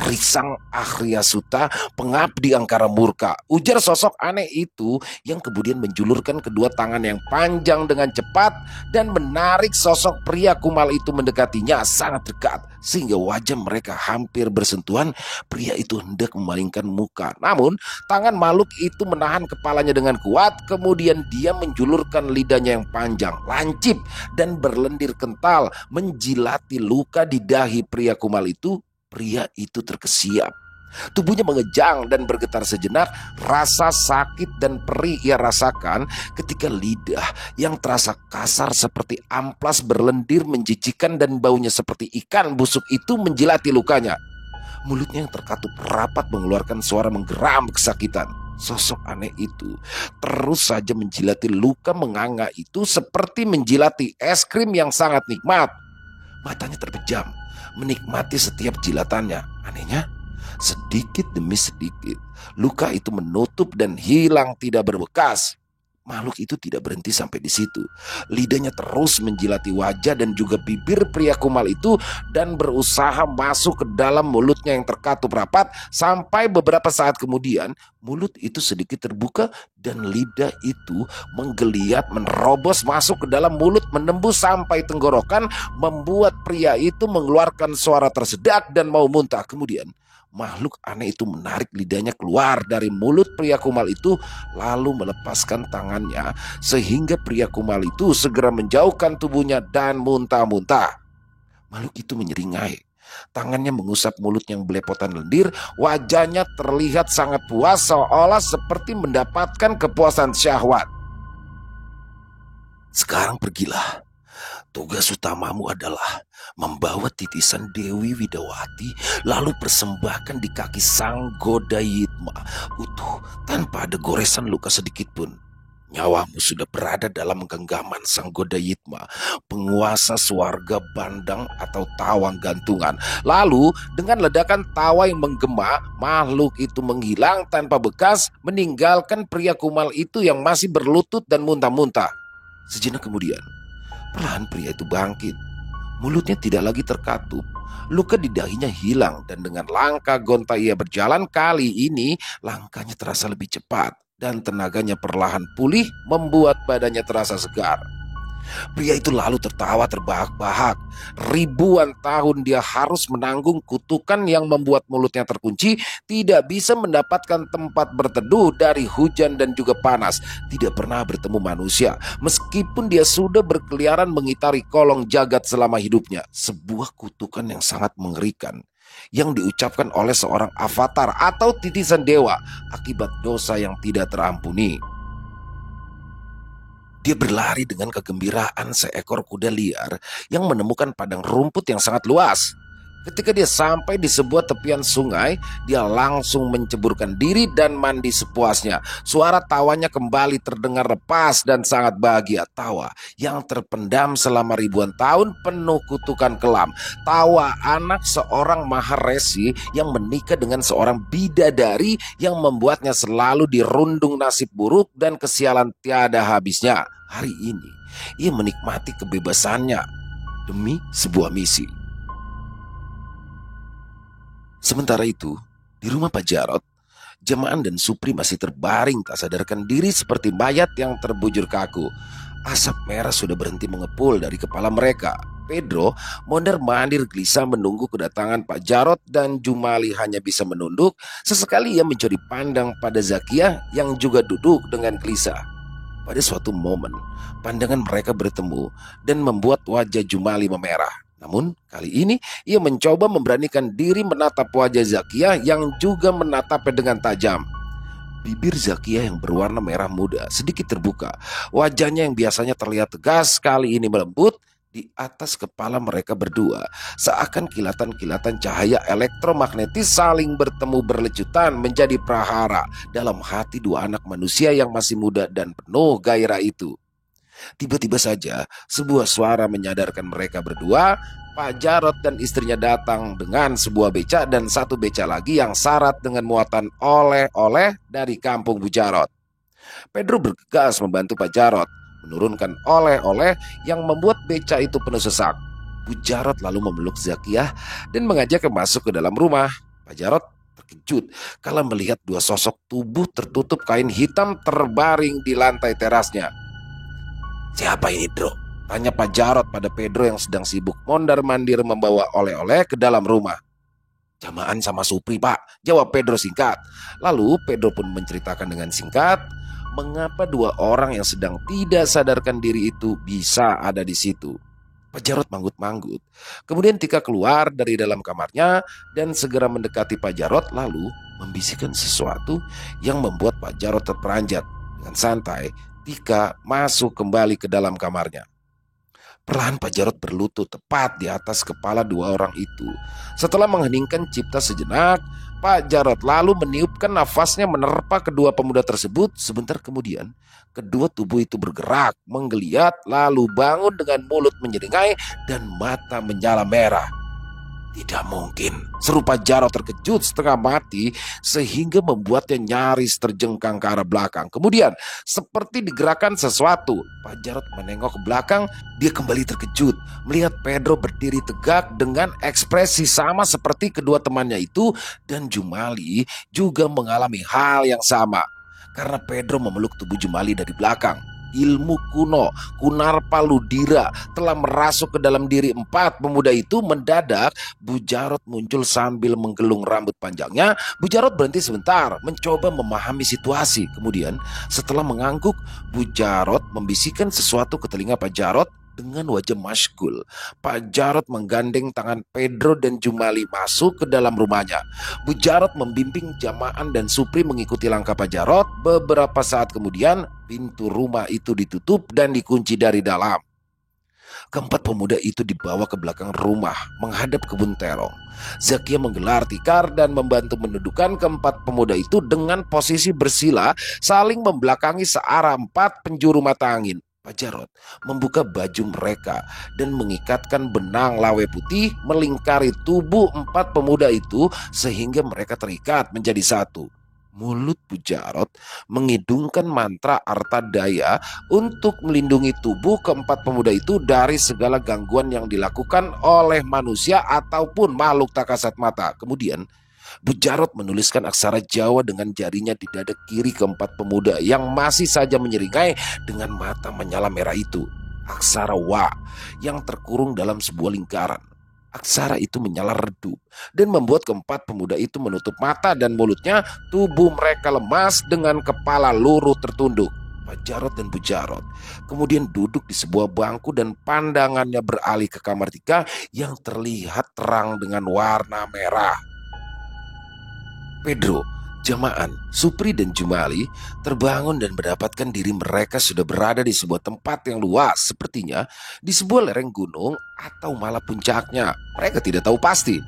A: Risang Akhriasuta, pengabdi angkara murka, ujar sosok aneh itu yang kemudian menjulurkan kedua tangan yang panjang dengan cepat dan menarik sosok pria kumal itu mendekatinya sangat dekat sehingga wajah mereka hampir bersentuhan. Pria itu hendak memalingkan muka, namun tangan makhluk itu menahan kepalanya dengan kuat. Kemudian dia menjulurkan lidahnya yang panjang, lancip dan berlendir kental menjilati luka di dahi pria kumal itu. Pria itu terkesiap. Tubuhnya mengejang dan bergetar sejenak. Rasa sakit dan perih ia rasakan ketika lidah yang terasa kasar seperti amplas berlendir menjijikan dan baunya seperti ikan busuk itu menjilati lukanya. Mulutnya yang terkatup rapat mengeluarkan suara menggeram kesakitan. Sosok aneh itu terus saja menjilati luka menganga itu seperti menjilati es krim yang sangat nikmat. Matanya terpejam menikmati setiap jilatannya. Anehnya, sedikit demi sedikit luka itu menutup dan hilang tidak berbekas. Makhluk itu tidak berhenti sampai di situ. Lidahnya terus menjilati wajah dan juga bibir pria kumal itu dan berusaha masuk ke dalam mulutnya yang terkatup rapat. Sampai beberapa saat kemudian mulut itu sedikit terbuka dan lidah itu menggeliat menerobos masuk ke dalam mulut menembus sampai tenggorokan, membuat pria itu mengeluarkan suara tersedak dan mau muntah. Kemudian makhluk aneh itu menarik lidahnya keluar dari mulut pria kumal itu lalu melepaskan tangannya sehingga pria kumal itu segera menjauhkan tubuhnya dan muntah-muntah. Makhluk itu menyeringai. Tangannya mengusap mulut yang belepotan lendir. Wajahnya terlihat sangat puas seolah seperti mendapatkan kepuasan syahwat. Sekarang pergilah. Tugas utamamu adalah membawa titisan Dewi Widawati lalu persembahkan di kaki sang Godayitma utuh tanpa ada goresan luka sedikit pun. Nyawamu sudah berada dalam genggaman sang Godayitma, penguasa swarga bandang atau tawang gantungan. Lalu dengan ledakan tawa yang menggema, makhluk itu menghilang tanpa bekas, meninggalkan pria kumal itu yang masih berlutut dan muntah-muntah. Sejenak kemudian perlahan pria itu bangkit. Mulutnya tidak lagi terkatup. Luka di dahinya hilang dan dengan langkah gonta ia berjalan. Kali ini langkahnya terasa lebih cepat dan tenaganya perlahan pulih membuat badannya terasa segar. Pria itu lalu tertawa terbahak-bahak. Ribuan tahun dia harus menanggung kutukan yang membuat mulutnya terkunci, tidak bisa mendapatkan tempat berteduh dari hujan dan juga panas, tidak pernah bertemu manusia, meskipun dia sudah berkeliaran mengitari kolong jagat selama hidupnya. Sebuah kutukan yang sangat mengerikan yang diucapkan oleh seorang avatar atau titisan dewa akibat dosa yang tidak terampuni. Dia berlari dengan kegembiraan seekor kuda liar yang menemukan padang rumput yang sangat luas. Ketika dia sampai di sebuah tepian sungai, dia langsung menceburkan diri dan mandi sepuasnya. Suara tawanya kembali terdengar lepas dan sangat bahagia. Tawa yang terpendam selama ribuan tahun penuh kutukan kelam. Tawa anak seorang maharesi yang menikah dengan seorang bidadari yang membuatnya selalu dirundung nasib buruk dan kesialan tiada habisnya. Hari ini, ia menikmati kebebasannya demi sebuah misi. Sementara itu, di rumah Pak Jarot, Jamaan dan Supri masih terbaring tak sadarkan diri seperti mayat yang terbujur kaku. Asap merah sudah berhenti mengepul dari kepala mereka. Pedro mondar-mandir gelisah menunggu kedatangan Pak Jarot dan Jumali hanya bisa menunduk. Sesekali ia mencuri pandang pada Zakia yang juga duduk dengan gelisah. Pada suatu momen, pandangan mereka bertemu dan membuat wajah Jumali memerah. Namun kali ini ia mencoba memberanikan diri menatap wajah Zakia yang juga menatapnya dengan tajam. Bibir Zakia yang berwarna merah muda sedikit terbuka. Wajahnya yang biasanya terlihat tegas kali ini melembut di atas kepala mereka berdua. Seakan kilatan-kilatan cahaya elektromagnetis saling bertemu berlecutan menjadi prahara dalam hati dua anak manusia yang masih muda dan penuh gairah itu. Tiba-tiba saja sebuah suara menyadarkan mereka berdua. Pak Jarot dan istrinya datang dengan sebuah beca dan satu beca lagi yang syarat dengan muatan oleh-oleh dari kampung Bu Jarot. Pedro bergegas membantu Pak Jarot menurunkan oleh-oleh yang membuat beca itu penuh sesak. Bu Jarot lalu memeluk Zakia dan mengajaknya masuk ke dalam rumah. Pak Jarot terkejut kala melihat dua sosok tubuh tertutup kain hitam terbaring di lantai terasnya. "Siapa ini, Bro?" tanya Pak Jarot pada Pedro yang sedang sibuk mondar-mandir membawa oleh-oleh ke dalam rumah. "Jamaan sama Supri, Pak," jawab Pedro singkat. Lalu Pedro pun menceritakan dengan singkat mengapa dua orang yang sedang tidak sadarkan diri itu bisa ada di situ. Pak Jarot manggut-manggut. Kemudian Tika keluar dari dalam kamarnya dan segera mendekati Pak Jarot lalu membisikkan sesuatu yang membuat Pak Jarot terperanjat. Dengan santai, Tika masuk kembali ke dalam kamarnya. Perlahan Pak Jarot berlutut tepat di atas kepala dua orang itu. Setelah mengheningkan cipta sejenak, Pak Jarot lalu meniupkan nafasnya menerpa kedua pemuda tersebut. Sebentar kemudian, kedua tubuh itu bergerak, menggeliat, lalu bangun dengan mulut menyeringai dan mata menyala merah. "Tidak mungkin," seru Pak Jarot terkejut setengah mati sehingga membuatnya nyaris terjengkang ke arah belakang. Kemudian seperti digerakkan sesuatu, Pak Jarot menengok ke belakang. Dia kembali terkejut melihat Pedro berdiri tegak dengan ekspresi sama seperti kedua temannya itu, dan Jumali juga mengalami hal yang sama karena Pedro memeluk tubuh Jumali dari belakang. Ilmu kuno, Kunarpa Ludira, telah merasuk ke dalam diri empat pemuda itu. Mendadak Bu Jarot muncul sambil menggelung rambut panjangnya. Bu Jarot berhenti sebentar mencoba memahami situasi. Kemudian setelah mengangguk, Bu Jarot membisikkan sesuatu ke telinga Pak Jarot. Dengan wajah masyghul, Pak Jarot menggandeng tangan Pedro dan Jumali masuk ke dalam rumahnya. Bu Jarot membimbing Jamaan dan Supri mengikuti langkah Pak Jarot. Beberapa saat kemudian pintu rumah itu ditutup dan dikunci dari dalam. Keempat pemuda itu dibawa ke belakang rumah menghadap kebun terong. Zakia menggelar tikar dan membantu mendudukan keempat pemuda itu dengan posisi bersila saling membelakangi searah empat penjuru mata angin. Pak Jarot membuka baju mereka dan mengikatkan benang lawe putih melingkari tubuh empat pemuda itu sehingga mereka terikat menjadi satu. Mulut Bu Jarot mengidungkan mantra arta daya untuk melindungi tubuh keempat pemuda itu dari segala gangguan yang dilakukan oleh manusia ataupun makhluk tak kasat mata. Kemudian Bu Jarot menuliskan aksara Jawa dengan jarinya di dada kiri keempat pemuda yang masih saja menyeringai dengan mata menyala merah itu. Aksara Wa yang terkurung dalam sebuah lingkaran. Aksara itu menyala redup dan membuat keempat pemuda itu menutup mata dan mulutnya. Tubuh mereka lemas dengan kepala luruh tertunduk. Pak Jarot dan Bu Jarot kemudian duduk di sebuah bangku dan pandangannya beralih ke kamar Tika yang terlihat terang dengan warna merah. "Pedro, Jamaan, Supri dan Jumali terbangun dan mendapatkan diri mereka sudah berada di sebuah tempat yang luas, sepertinya di sebuah lereng gunung atau malah puncaknya. Mereka tidak tahu pasti.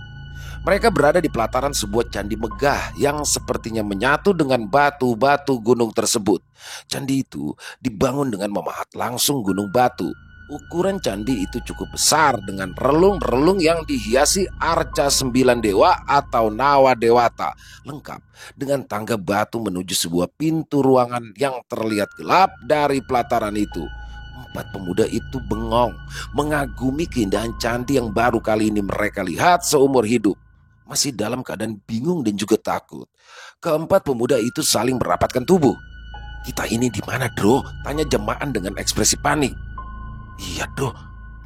A: Mereka berada di pelataran sebuah candi megah yang sepertinya menyatu dengan batu-batu gunung tersebut. Candi itu dibangun dengan memahat langsung gunung batu. Ukuran candi itu cukup besar dengan relung-relung yang dihiasi arca 9 dewa atau Nawa Dewata, lengkap dengan tangga batu menuju sebuah pintu ruangan yang terlihat gelap dari pelataran itu. Empat pemuda itu bengong, mengagumi keindahan candi yang baru kali ini mereka lihat seumur hidup. Masih dalam keadaan bingung dan juga takut, keempat pemuda itu saling merapatkan tubuh. "Kita ini di mana, Bro?" tanya Jamaan dengan ekspresi panik. "Iya, Bro,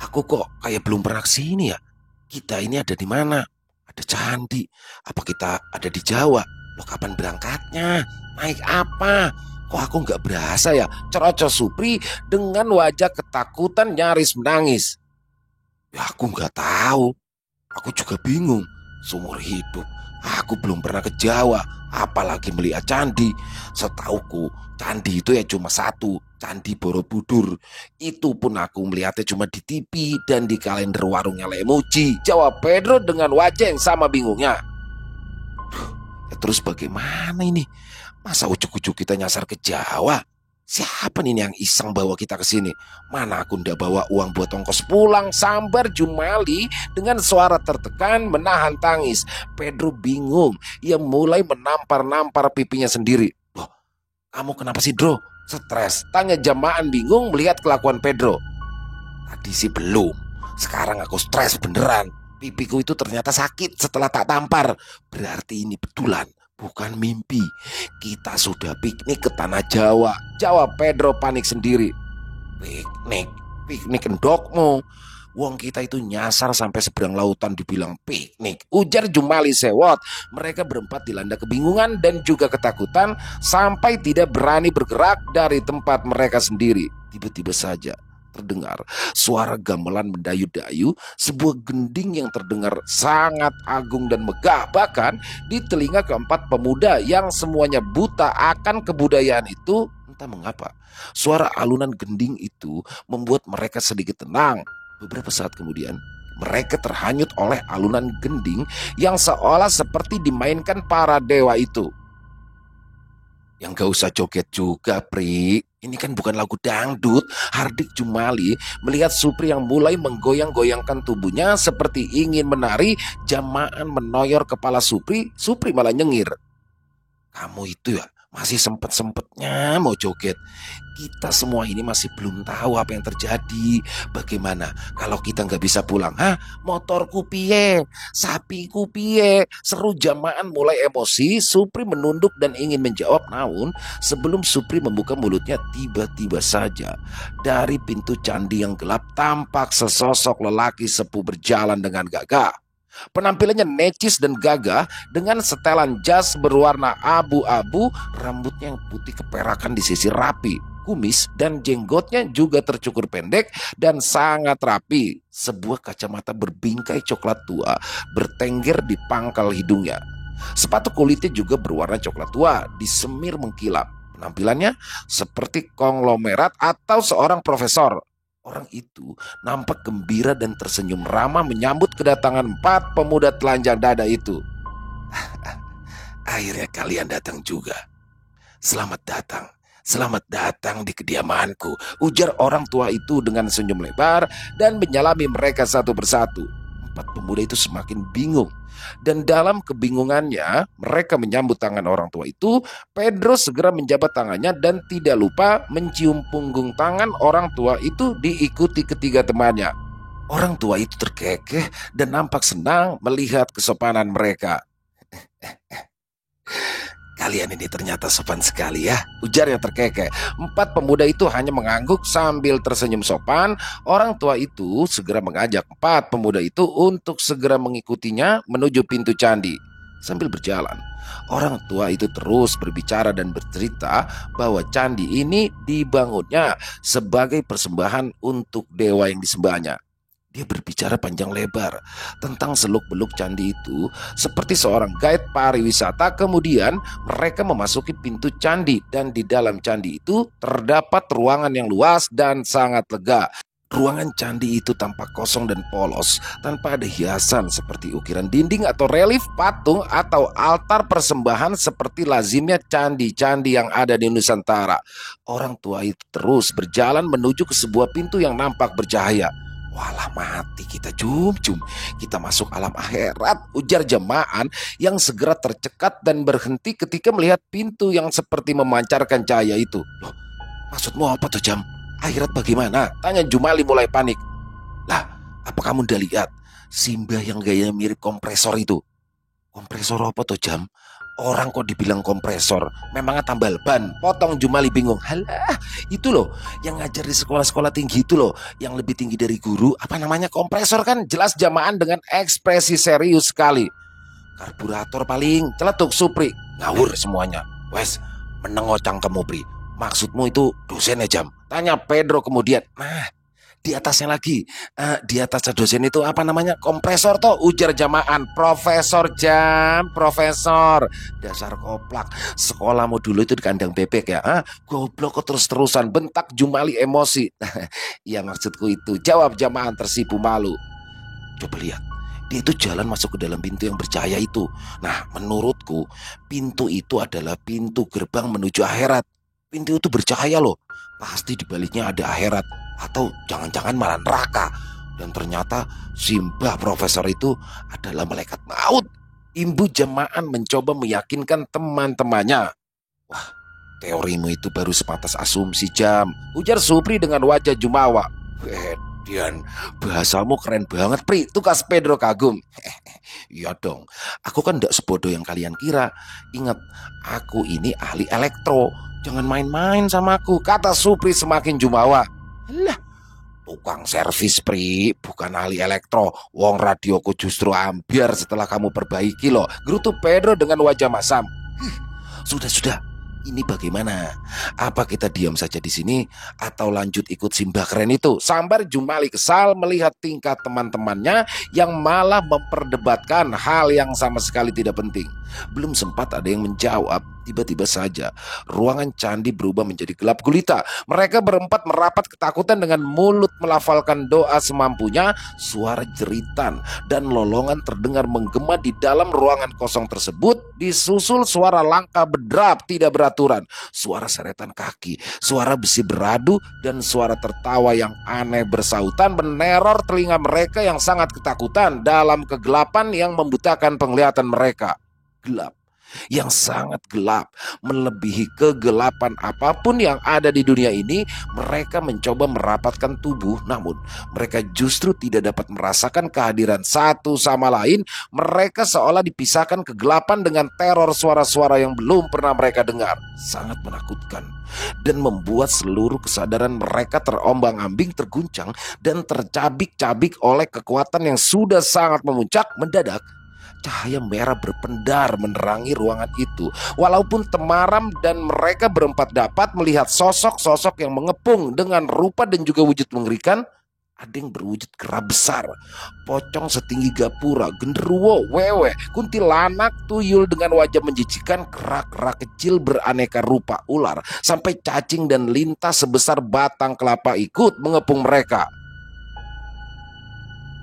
A: aku kok kayak belum pernah kesini ya. Kita ini ada di mana? Ada candi. Apa kita ada di Jawa? Loh, kapan berangkatnya? Naik apa? Kok aku nggak berasa ya?" cerocos Supri dengan wajah ketakutan nyaris menangis. "Ya aku nggak tahu. Aku juga bingung. Seumur hidup aku belum pernah ke Jawa, apalagi melihat candi. Setauku candi itu ya cuma satu, Candi Borobudur. Itu pun aku melihatnya cuma di TV dan di kalender warungnya Lemuci," jawab Pedro dengan wajah yang sama bingungnya. Ya terus bagaimana ini? Masa ujuk-ujuk kita nyasar ke Jawa? Siapa nih yang iseng bawa kita ke sini? Mana aku ndak bawa uang buat ongkos pulang, sambar Jumali dengan suara tertekan menahan tangis. Pedro bingung, ia mulai menampar-nampar pipinya sendiri. "Loh, kamu kenapa sih, Bro? Stres?" tanya Jamaan bingung melihat kelakuan Pedro. "Tadi sih belum, sekarang aku stres beneran. Pipiku itu ternyata sakit setelah tak tampar. Berarti ini betulan, bukan mimpi. Kita sudah piknik ke tanah Jawa," jawab Pedro panik sendiri. "Piknik? Piknik endokmu. Wong kita itu nyasar sampai seberang lautan dibilang piknik," ujar Jumali sewot. Mereka berempat dilanda kebingungan dan juga ketakutan sampai tidak berani bergerak dari tempat mereka sendiri. Tiba-tiba saja terdengar suara gamelan mendayu-dayu, sebuah gending yang terdengar sangat agung dan megah. Bahkan di telinga keempat pemuda yang semuanya buta akan kebudayaan itu, entah mengapa suara alunan gending itu membuat mereka sedikit tenang. Beberapa saat kemudian mereka terhanyut oleh alunan gending yang seolah seperti dimainkan para dewa itu. "Yang gak usah joget juga, Pri. Ini kan bukan lagu dangdut," hardik Jumali melihat Supri yang mulai menggoyang-goyangkan tubuhnya seperti ingin menari. Jamaan menoyor kepala Supri. Supri malah nyengir. "Kamu itu ya masih sempet-sempetnya mau joget. Kita semua ini masih belum tahu apa yang terjadi. Bagaimana kalau kita nggak bisa pulang? Hah? Motorku piye? Sapiku piye?" seru Jamaan mulai emosi. Supri menunduk dan ingin menjawab, namun sebelum Supri membuka mulutnya, tiba-tiba saja dari pintu candi yang gelap tampak sesosok lelaki sepuh berjalan dengan gagah. Penampilannya necis dan gagah dengan setelan jas berwarna abu-abu, rambutnya yang putih keperakan disisir rapi, kumis dan jenggotnya juga tercukur pendek dan sangat rapi. Sebuah kacamata berbingkai coklat tua bertengger di pangkal hidungnya. Sepatu kulitnya juga berwarna coklat tua, disemir mengkilap. Penampilannya seperti konglomerat atau seorang profesor. Orang itu nampak gembira dan tersenyum ramah menyambut kedatangan empat pemuda telanjang dada itu. "Akhirnya kalian datang juga. Selamat datang. Selamat datang di kediamanku," ujar orang tua itu dengan senyum lebar dan menyalami mereka satu persatu. Empat pemuda itu semakin bingung. Dan dalam kebingungannya mereka menyambut tangan orang tua itu. Pedro segera menjabat tangannya dan tidak lupa mencium punggung tangan orang tua itu diikuti ketiga temannya. Orang tua itu terkekeh dan nampak senang melihat kesopanan mereka. "Kalian ini ternyata sopan sekali ya," ujarnya terkekeh. Empat pemuda itu hanya mengangguk sambil tersenyum sopan. Orang tua itu segera mengajak empat pemuda itu untuk segera mengikutinya menuju pintu candi. Sambil berjalan, orang tua itu terus berbicara dan bercerita bahwa candi ini dibangunnya sebagai persembahan untuk dewa yang disembahnya. Dia berbicara panjang lebar tentang seluk-beluk candi itu seperti seorang guide pariwisata. Kemudian mereka memasuki pintu candi dan di dalam candi itu terdapat ruangan yang luas dan sangat lega. Ruangan candi itu tampak kosong dan polos, tanpa ada hiasan seperti ukiran dinding atau relief patung atau altar persembahan seperti lazimnya candi-candi yang ada di Nusantara. Orang tua itu terus berjalan menuju ke sebuah pintu yang nampak bercahaya. Walah mati kita cum-cum, kita masuk alam akhirat, ujar jemaah yang segera tercekat dan berhenti ketika melihat pintu yang seperti memancarkan cahaya itu. Loh, maksudmu apa tuh Jam? Akhirat bagaimana? Tanya Jumali mulai panik. Lah, apa kamu udah lihat Simbah yang gaya mirip kompresor itu? Kompresor apa tuh Jam? Orang kok dibilang kompresor? Memangnya tambal ban? Potong Jumali bingung. Halah, itu loh yang ngajar di sekolah-sekolah tinggi itu loh, yang lebih tinggi dari guru. Apa namanya kompresor kan? Jelas Jamaah dengan ekspresi serius sekali. Karburator paling, celetuk Supri. Ngawur semuanya. Wes, menengocang kamu Pri. Maksudmu itu dosen ya Jam? Tanya Pedro kemudian. Nah, di atasnya lagi, di atasnya dosen itu apa namanya? Kompresor toh, ujar Jamaan. Profesor Jam, profesor. Dasar koplak. Sekolahmu dulu itu di kandang bebek ya? Goblok kok terus-terusan, bentak Jumali emosi. Iya maksudku itu, jawab Jamaan tersipu malu. Coba lihat. Dia itu jalan masuk ke dalam pintu yang bercahaya itu. Nah, menurutku pintu itu adalah pintu gerbang menuju akhirat. Pintu itu bercahaya loh. Pasti di baliknya ada akhirat. Atau jangan-jangan malah neraka. Dan ternyata Simbah profesor itu adalah malaikat maut. Imbu Jamaah mencoba meyakinkan teman-temannya. Wah, teorimu itu baru sebatas asumsi Jam, ujar Supri dengan wajah jumawa. Dian, bahasamu keren banget Pri, tukas Pedro kagum. Iya dong, aku kan gak sebodoh yang kalian kira. Ingat, aku ini ahli elektro. Jangan main-main sama aku, kata Supri semakin jumawa. Lah, tukang servis Pri, bukan ahli elektro. Wong radioku justru ambiar setelah kamu perbaiki loh, gerutu Pedro dengan wajah masam. Sudah. Ini bagaimana? Apa kita diam saja di sini atau lanjut ikut Simbah keren itu? Sambar Jumali kesal melihat tingkah teman-temannya yang malah memperdebatkan hal yang sama sekali tidak penting. Belum sempat ada yang menjawab, tiba-tiba saja ruangan candi berubah menjadi gelap gulita. Mereka berempat merapat ketakutan dengan mulut melafalkan doa semampunya. Suara jeritan dan lolongan terdengar menggema di dalam ruangan kosong tersebut, disusul suara langkah berderap tidak beraturan, suara seretan kaki, suara besi beradu, dan suara tertawa yang aneh bersautan meneror telinga mereka yang sangat ketakutan dalam kegelapan yang membutakan penglihatan mereka. Gelap, yang sangat gelap, melebihi kegelapan apapun yang ada di dunia ini. Mereka mencoba merapatkan tubuh, namun mereka justru tidak dapat merasakan kehadiran satu sama lain. Mereka seolah dipisahkan kegelapan dengan teror suara-suara yang belum pernah mereka dengar. Sangat menakutkan dan membuat seluruh kesadaran mereka terombang-ambing, terguncang dan tercabik-cabik oleh kekuatan yang sudah sangat memuncak. Mendadak cahaya merah berpendar menerangi ruangan itu. Walaupun temaram dan mereka berempat dapat melihat sosok-sosok yang mengepung dengan rupa dan juga wujud mengerikan. Ada yang berwujud kera besar, pocong setinggi gapura, genderuwo, wewe, kuntilanak, tuyul dengan wajah menjijikan, kera-kera kecil beraneka rupa, ular, sampai cacing dan lintah sebesar batang kelapa ikut mengepung mereka.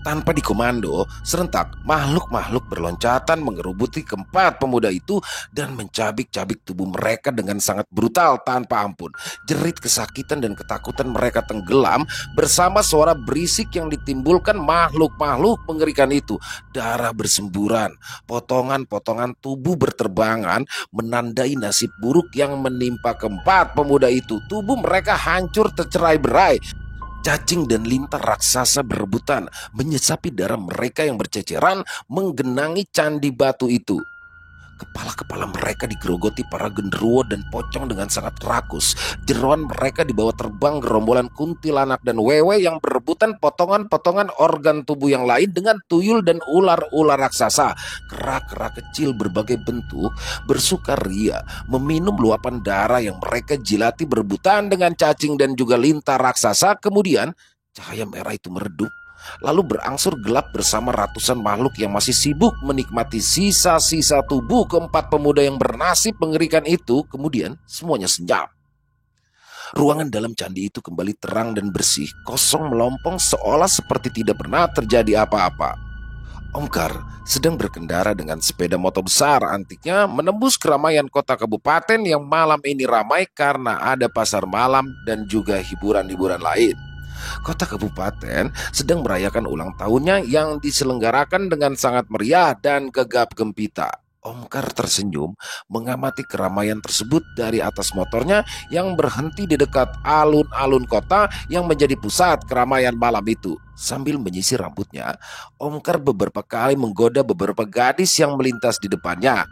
A: Tanpa dikomando, serentak makhluk-makhluk berloncatan mengerubuti keempat pemuda itu dan mencabik-cabik tubuh mereka dengan sangat brutal tanpa ampun. Jerit kesakitan dan ketakutan mereka tenggelam bersama suara berisik yang ditimbulkan makhluk-makhluk mengerikan itu. Darah bersemburan, potongan-potongan tubuh berterbangan menandai nasib buruk yang menimpa keempat pemuda itu. Tubuh mereka hancur tercerai-berai. Cacing dan lintah raksasa berebutan menyesapi darah mereka yang berceceran menggenangi candi batu itu. Kepala-kepala mereka digerogoti para genderuwo dan pocong dengan sangat rakus. Jeroan mereka dibawa terbang gerombolan kuntilanak dan wewe yang berebutan potongan-potongan organ tubuh yang lain dengan tuyul dan ular-ular raksasa. Kera-kera kecil berbagai bentuk bersukaria meminum luapan darah yang mereka jilati berebutan dengan cacing dan juga lintah raksasa. Kemudian cahaya merah itu meredup lalu berangsur gelap bersama ratusan makhluk yang masih sibuk menikmati sisa-sisa tubuh keempat pemuda yang bernasib mengerikan itu. Kemudian semuanya senyap. Ruangan dalam candi itu kembali terang dan bersih, kosong melompong seolah seperti tidak pernah terjadi apa-apa. Omkar sedang berkendara dengan sepeda motor besar antiknya menembus keramaian kota kabupaten yang malam ini ramai karena ada pasar malam dan juga hiburan-hiburan lain. Kota kabupaten sedang merayakan ulang tahunnya yang diselenggarakan dengan sangat meriah dan gegap gempita. Omkar tersenyum mengamati keramaian tersebut dari atas motornya yang berhenti di dekat alun-alun kota yang menjadi pusat keramaian malam itu. Sambil menyisir rambutnya, Omkar beberapa kali menggoda beberapa gadis yang melintas di depannya.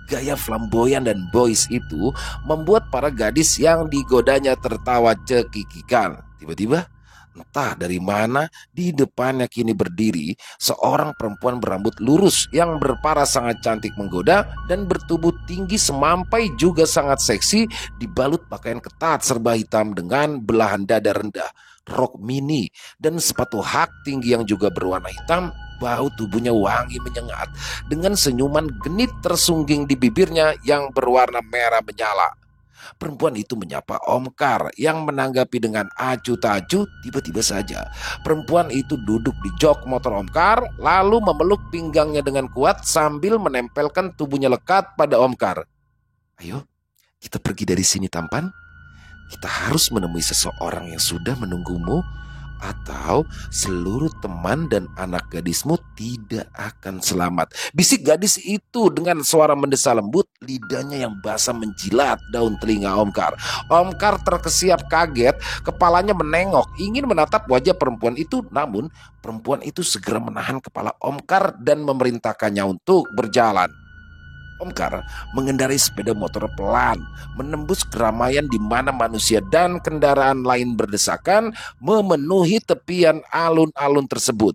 A: Gaya flamboyan dan boys itu membuat para gadis yang digodanya tertawa cekikikan. Tiba-tiba, entah dari mana, di depannya kini berdiri seorang perempuan berambut lurus yang berparas sangat cantik menggoda dan bertubuh tinggi semampai juga sangat seksi, dibalut pakaian ketat serba hitam dengan belahan dada rendah, rok mini, dan sepatu hak tinggi yang juga berwarna hitam. Bau tubuhnya wangi menyengat dengan senyuman genit tersungging di bibirnya yang berwarna merah menyala. Perempuan itu menyapa Omkar yang menanggapi dengan acuh tak acuh. Tiba-tiba saja perempuan itu duduk di jok motor Omkar lalu memeluk pinggangnya dengan kuat sambil menempelkan tubuhnya lekat pada Omkar. Ayo, kita pergi dari sini tampan. Kita harus menemui seseorang yang sudah menunggumu, atau seluruh teman dan anak gadismu tidak akan selamat. Bisik gadis itu dengan suara mendesah lembut, lidahnya yang basah menjilat daun telinga Omkar. Omkar terkesiap kaget, kepalanya menengok, ingin menatap wajah perempuan itu, namun perempuan itu segera menahan kepala Omkar dan memerintahkannya untuk berjalan. Omkar mengendarai sepeda motor pelan, menembus keramaian di mana manusia dan kendaraan lain berdesakan memenuhi tepian alun-alun tersebut.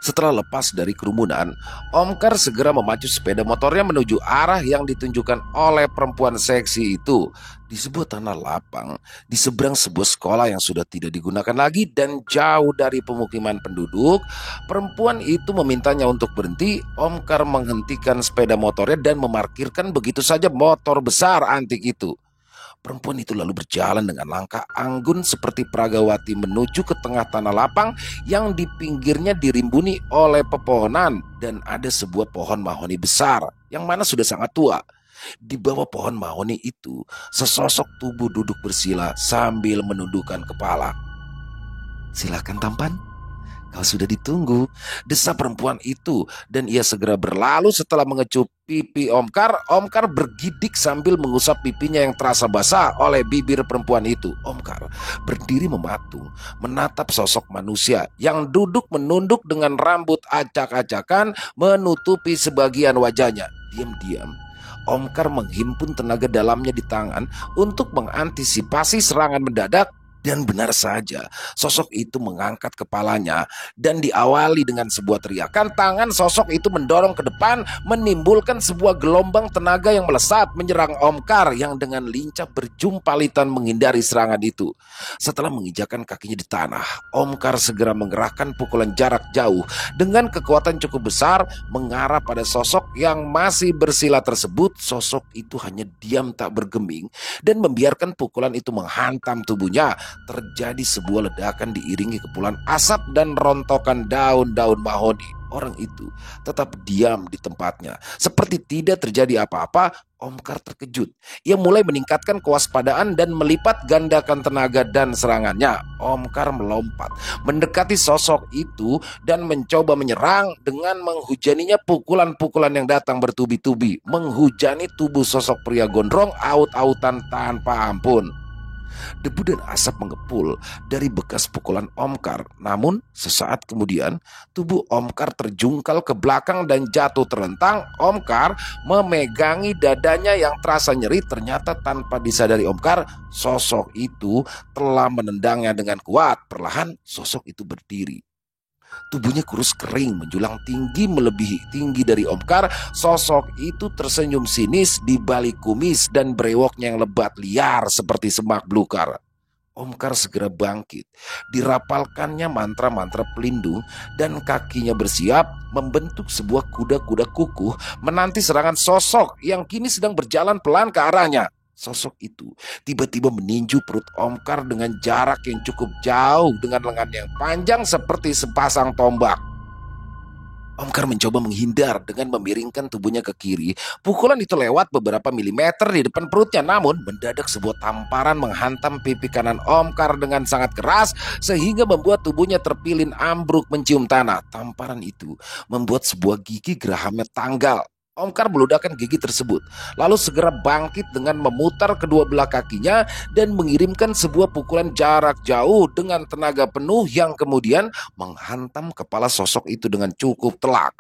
A: Setelah lepas dari kerumunan, Omkar segera memacu sepeda motornya menuju arah yang ditunjukkan oleh perempuan seksi itu. Di sebuah tanah lapang, di seberang sebuah sekolah yang sudah tidak digunakan lagi dan jauh dari pemukiman penduduk, perempuan itu memintanya untuk berhenti. Omkar menghentikan sepeda motornya dan memarkirkan begitu saja motor besar antik itu. Perempuan itu lalu berjalan dengan langkah anggun seperti Pragawati menuju ke tengah tanah lapang yang di pinggirnya dirimbuni oleh pepohonan dan ada sebuah pohon mahoni besar yang mana sudah sangat tua. Di bawah pohon mahoni itu, sesosok tubuh duduk bersila sambil menundukkan kepala. Silakan tampan, kau sudah ditunggu, desa perempuan itu, dan ia segera berlalu setelah mengecup pipi Omkar. Omkar bergidik sambil mengusap pipinya yang terasa basah oleh bibir perempuan itu. Omkar berdiri mematung, menatap sosok manusia yang duduk menunduk dengan rambut acak-acakan menutupi sebagian wajahnya. Diam-diam, Omkar menghimpun tenaga dalamnya di tangan untuk mengantisipasi serangan mendadak. Dan benar saja, sosok itu mengangkat kepalanya dan diawali dengan sebuah teriakan. Tangan sosok itu mendorong ke depan, menimbulkan sebuah gelombang tenaga yang melesat menyerang Omkar yang dengan lincah berjumpalitan menghindari serangan itu. Setelah menginjakan kakinya di tanah, Omkar segera mengerahkan pukulan jarak jauh dengan kekuatan cukup besar mengarah pada sosok yang masih bersila tersebut. Sosok itu hanya diam tak bergeming dan membiarkan pukulan itu menghantam tubuhnya. Terjadi sebuah ledakan diiringi kepulan asap dan rontokan daun-daun mahoni. Orang itu tetap diam di tempatnya seperti tidak terjadi apa-apa. Omkar terkejut. Ia mulai meningkatkan kewaspadaan dan melipat gandakan tenaga dan serangannya. Omkar melompat mendekati sosok itu dan mencoba menyerang dengan menghujaninya pukulan-pukulan yang datang bertubi-tubi, menghujani tubuh sosok pria gondrong aut-autan tanpa ampun. Debu dan asap mengepul dari bekas pukulan Omkar. Namun sesaat kemudian tubuh Omkar terjungkal ke belakang dan jatuh terlentang. Omkar memegangi dadanya yang terasa nyeri. Ternyata tanpa disadari Omkar, sosok itu telah menendangnya dengan kuat. Perlahan sosok itu berdiri. Tubuhnya kurus kering menjulang tinggi melebihi tinggi dari Omkar. Sosok itu tersenyum sinis di balik kumis dan brewoknya yang lebat liar seperti semak belukar. Omkar segera bangkit. Dirapalkannya mantra-mantra pelindung dan kakinya bersiap membentuk sebuah kuda-kuda kukuh menanti serangan sosok yang kini sedang berjalan pelan ke arahnya. Sosok itu tiba-tiba meninju perut Omkar dengan jarak yang cukup jauh dengan lengan yang panjang seperti sepasang tombak. Omkar mencoba menghindar dengan memiringkan tubuhnya ke kiri. Pukulan itu lewat beberapa milimeter di depan perutnya, namun mendadak sebuah tamparan menghantam pipi kanan Omkar dengan sangat keras sehingga membuat tubuhnya terpilin ambruk mencium tanah. Tamparan itu membuat sebuah gigi gerahamnya tanggal. Omkar meludahkan gigi tersebut, lalu segera bangkit dengan memutar kedua belah kakinya dan mengirimkan sebuah pukulan jarak jauh dengan tenaga penuh yang kemudian menghantam kepala sosok itu dengan cukup telak.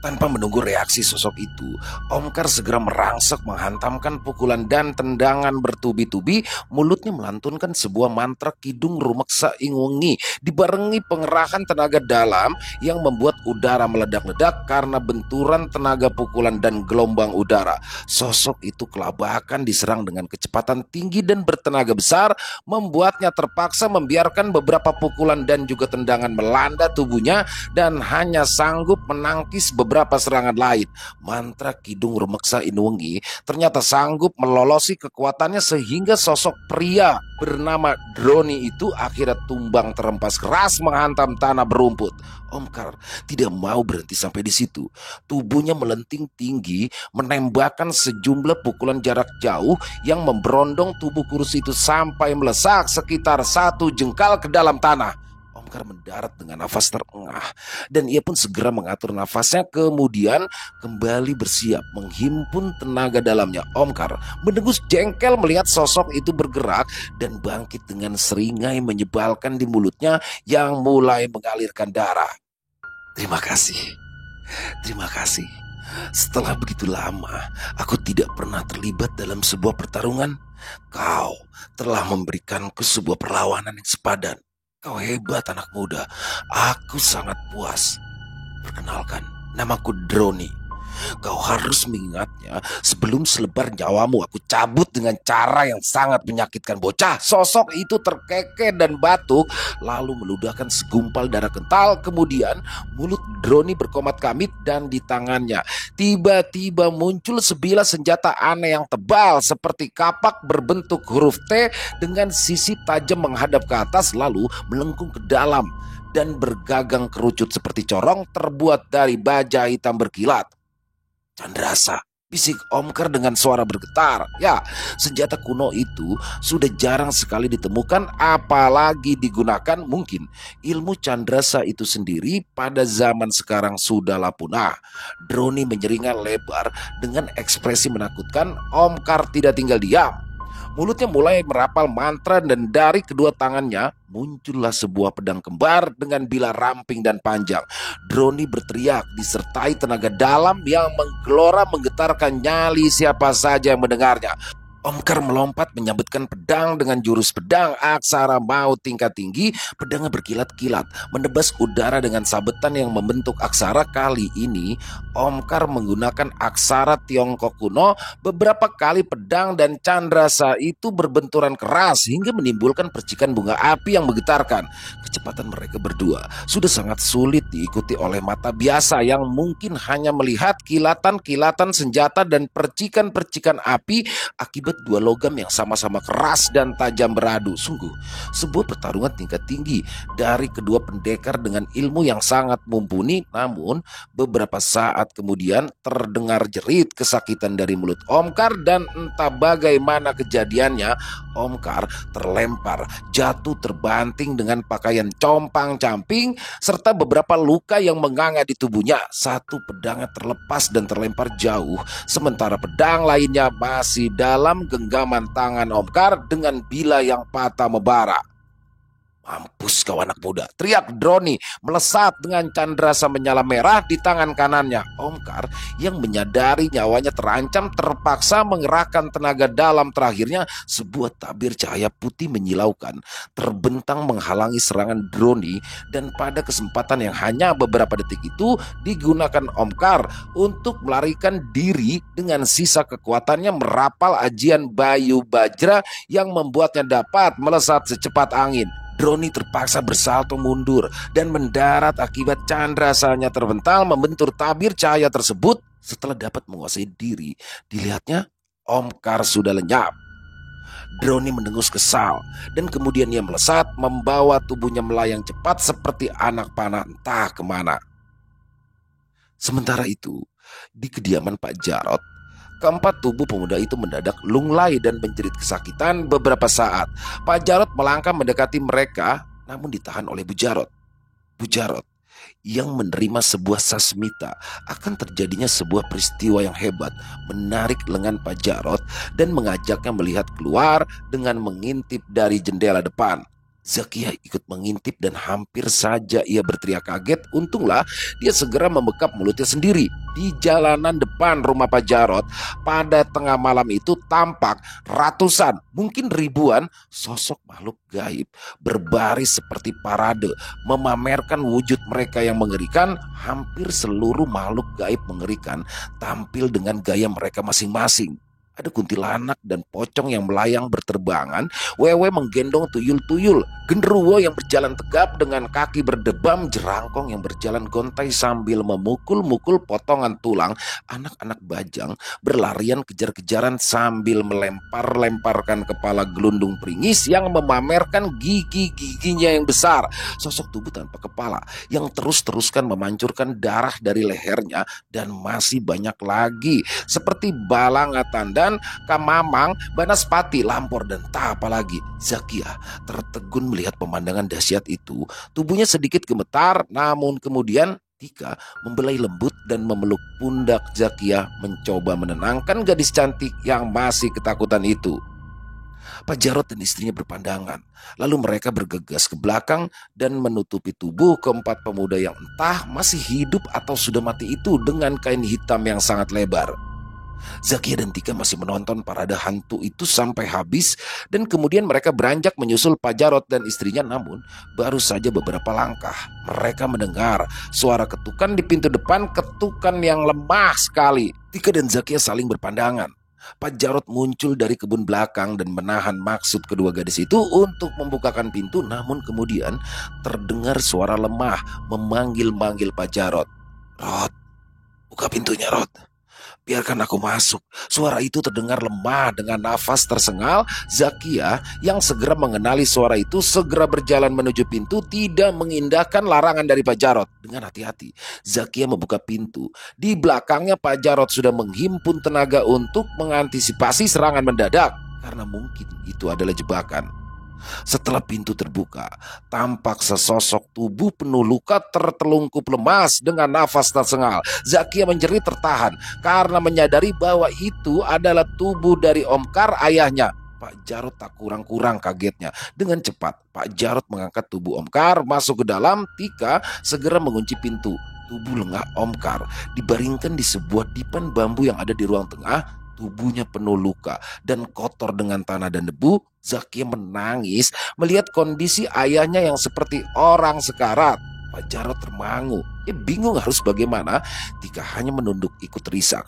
A: Tanpa menunggu reaksi sosok itu, Omkar segera merangsek menghantamkan pukulan dan tendangan bertubi-tubi. Mulutnya melantunkan sebuah mantra kidung rumeksa ingwengi dibarengi pengerahan tenaga dalam yang membuat udara meledak-ledak karena benturan tenaga pukulan dan gelombang udara. Sosok itu kelabakan diserang dengan kecepatan tinggi dan bertenaga besar, membuatnya terpaksa membiarkan beberapa pukulan dan juga tendangan melanda tubuhnya dan hanya sanggup menangkis beberapa serangan lain. Mantra kidung rumeksa inwengi ternyata sanggup melolosi kekuatannya sehingga sosok pria bernama Droni itu akhirnya tumbang terhempas keras menghantam tanah berumput. Omkar tidak mau berhenti sampai di situ. Tubuhnya melenting tinggi, menembakkan sejumlah pukulan jarak jauh yang memberondong tubuh kurus itu sampai melesak sekitar 1 jengkal ke dalam tanah. Omkar mendarat dengan nafas terengah dan ia pun segera mengatur nafasnya, kemudian kembali bersiap menghimpun tenaga dalamnya. Omkar mendengus jengkel melihat sosok itu bergerak dan bangkit dengan seringai menyebalkan di mulutnya yang mulai mengalirkan darah. Terima kasih, terima kasih. Setelah begitu lama aku tidak pernah terlibat dalam sebuah pertarungan. Kau telah memberikanku sebuah perlawanan yang sepadan. Kau hebat anak muda. Aku sangat puas. Perkenalkan, namaku Droni. Kau harus mengingatnya sebelum selebar nyawamu aku cabut dengan cara yang sangat menyakitkan. Bocah sosok itu terkekeh dan batuk, lalu meludahkan segumpal darah kental. Kemudian mulut Droni berkomat kamit dan di tangannya tiba-tiba muncul sebilah senjata aneh yang tebal seperti kapak berbentuk huruf T dengan sisi tajam menghadap ke atas lalu melengkung ke dalam dan bergagang kerucut seperti corong terbuat dari baja hitam berkilat. Candrasa, bisik Omkar dengan suara bergetar. Ya, senjata kuno itu sudah jarang sekali ditemukan apalagi digunakan. Mungkin ilmu Candrasa itu sendiri pada zaman sekarang sudahlah punah. Droni menyeringai lebar dengan ekspresi menakutkan. Omkar tidak tinggal diam. Mulutnya mulai merapal mantra dan dari kedua tangannya muncullah sebuah pedang kembar dengan bilah ramping dan panjang. Droni berteriak disertai tenaga dalam yang menggelora menggetarkan nyali siapa saja yang mendengarnya. Omkar melompat menyambutkan pedang dengan jurus pedang aksara maut tingkat tinggi. Pedangnya berkilat-kilat menebas udara dengan sabetan yang membentuk aksara. Kali ini Omkar menggunakan aksara Tiongkok kuno. Beberapa kali pedang dan Candrasa itu berbenturan keras hingga menimbulkan percikan bunga api yang menggetarkan. Kecepatan mereka berdua sudah sangat sulit diikuti oleh mata biasa yang mungkin hanya melihat kilatan-kilatan senjata dan percikan-percikan api akibat dua logam yang sama-sama keras dan tajam beradu. Sungguh sebuah pertarungan tingkat tinggi dari kedua pendekar dengan ilmu yang sangat mumpuni. Namun beberapa saat kemudian terdengar jerit kesakitan dari mulut Omkar dan entah bagaimana kejadiannya Omkar terlempar jatuh terbanting dengan pakaian compang-camping serta beberapa luka yang menganga di tubuhnya. Satu pedangnya terlepas dan terlempar jauh, sementara pedang lainnya masih dalam genggaman tangan Omkar dengan bila yang patah membara. "Mampus kau anak muda!" teriak Droni melesat dengan candrasa menyala merah di tangan kanannya. Omkar yang menyadari nyawanya terancam terpaksa mengerahkan tenaga dalam terakhirnya. Sebuah tabir cahaya putih menyilaukan terbentang menghalangi serangan Droni, dan pada kesempatan yang hanya beberapa detik itu digunakan Omkar untuk melarikan diri dengan sisa kekuatannya merapal ajian Bayu Bajra yang membuatnya dapat melesat secepat angin. Droni terpaksa bersalto mundur dan mendarat akibat candrasanya terbental membentur tabir cahaya tersebut. Setelah dapat menguasai diri, dilihatnya Omkar sudah lenyap. Droni mendengus kesal dan kemudian ia melesat membawa tubuhnya melayang cepat seperti anak panah entah kemana. Sementara itu, di kediaman Pak Jarot, keempat tubuh pemuda itu mendadak lunglai dan menjerit kesakitan beberapa saat. Pak Jarot melangkah mendekati mereka, namun ditahan oleh Bu Jarot. Bu Jarot yang menerima sebuah sasmita akan terjadinya sebuah peristiwa yang hebat, menarik lengan Pak Jarot dan mengajaknya melihat keluar dengan mengintip dari jendela depan. Zakia ikut mengintip dan hampir saja ia berteriak kaget. Untunglah dia segera membekap mulutnya sendiri. Di jalanan depan rumah Pak Jarot pada tengah malam itu tampak ratusan, mungkin ribuan sosok makhluk gaib berbaris seperti parade, memamerkan wujud mereka yang mengerikan. Hampir seluruh makhluk gaib mengerikan tampil dengan gaya mereka masing-masing. Ada kuntilanak dan pocong yang melayang berterbangan, wewe menggendong tuyul-tuyul, genderuwo yang berjalan tegap dengan kaki berdebam, jerangkong yang berjalan gontai sambil memukul-mukul potongan tulang, anak-anak bajang berlarian kejar-kejaran sambil melempar-lemparkan kepala gelundung peringis yang memamerkan gigi-giginya yang besar, sosok tubuh tanpa kepala yang terus-teruskan memancurkan darah dari lehernya, dan masih banyak lagi seperti Balangatan dan Kamamang, Banaspati, Lampor, dan tak apa lagi. Zakia tertegun melihat pemandangan dahsyat itu. Tubuhnya sedikit gemetar, namun kemudian Tika membelai lembut dan memeluk pundak Zakia, mencoba menenangkan gadis cantik yang masih ketakutan itu. Pak Jarot dan istrinya berpandangan. Lalu mereka bergegas ke belakang dan menutupi tubuh keempat pemuda yang entah masih hidup atau sudah mati itu dengan kain hitam yang sangat lebar. Zakia dan Tika masih menonton parade hantu itu sampai habis, dan kemudian mereka beranjak menyusul Pak Jarot dan istrinya. Namun baru saja beberapa langkah mereka mendengar suara ketukan di pintu depan, ketukan yang lemah sekali. Tika dan Zakia saling berpandangan. Pak Jarot muncul dari kebun belakang dan menahan maksud kedua gadis itu untuk membukakan pintu, namun kemudian terdengar suara lemah memanggil-manggil Pak Jarot. "Rot, buka pintunya, Rot. Biarkan aku masuk." Suara itu terdengar lemah dengan nafas tersengal. Zakia yang segera mengenali suara itu segera berjalan menuju pintu, tidak mengindahkan larangan dari Pak Jarot. Dengan hati-hati Zakia membuka pintu. Di belakangnya Pak Jarot sudah menghimpun tenaga untuk mengantisipasi serangan mendadak, karena mungkin itu adalah jebakan. Setelah pintu terbuka, tampak sesosok tubuh penuh luka tertelungkup lemas dengan nafas tersengal. Zakia menjerit tertahan karena menyadari bahwa itu adalah tubuh dari Omkar, ayahnya. Pak Jarot tak kurang-kurang kagetnya. Dengan cepat Pak Jarot mengangkat tubuh Omkar masuk ke dalam. Tika segera mengunci pintu. Tubuh lengah Omkar dibaringkan di sebuah dipan bambu yang ada di ruang tengah. Tubuhnya penuh luka dan kotor dengan tanah dan debu. Zakia menangis melihat kondisi ayahnya yang seperti orang sekarat. Pak Jarot termangu. Bingung harus bagaimana. Tika hanya menunduk ikut risak.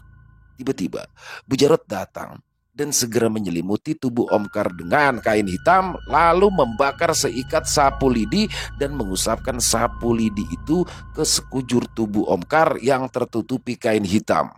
A: Tiba-tiba Bu Jarot datang dan segera menyelimuti tubuh Omkar dengan kain hitam, lalu membakar seikat sapu lidi dan mengusapkan sapu lidi itu ke sekujur tubuh Omkar yang tertutupi kain hitam.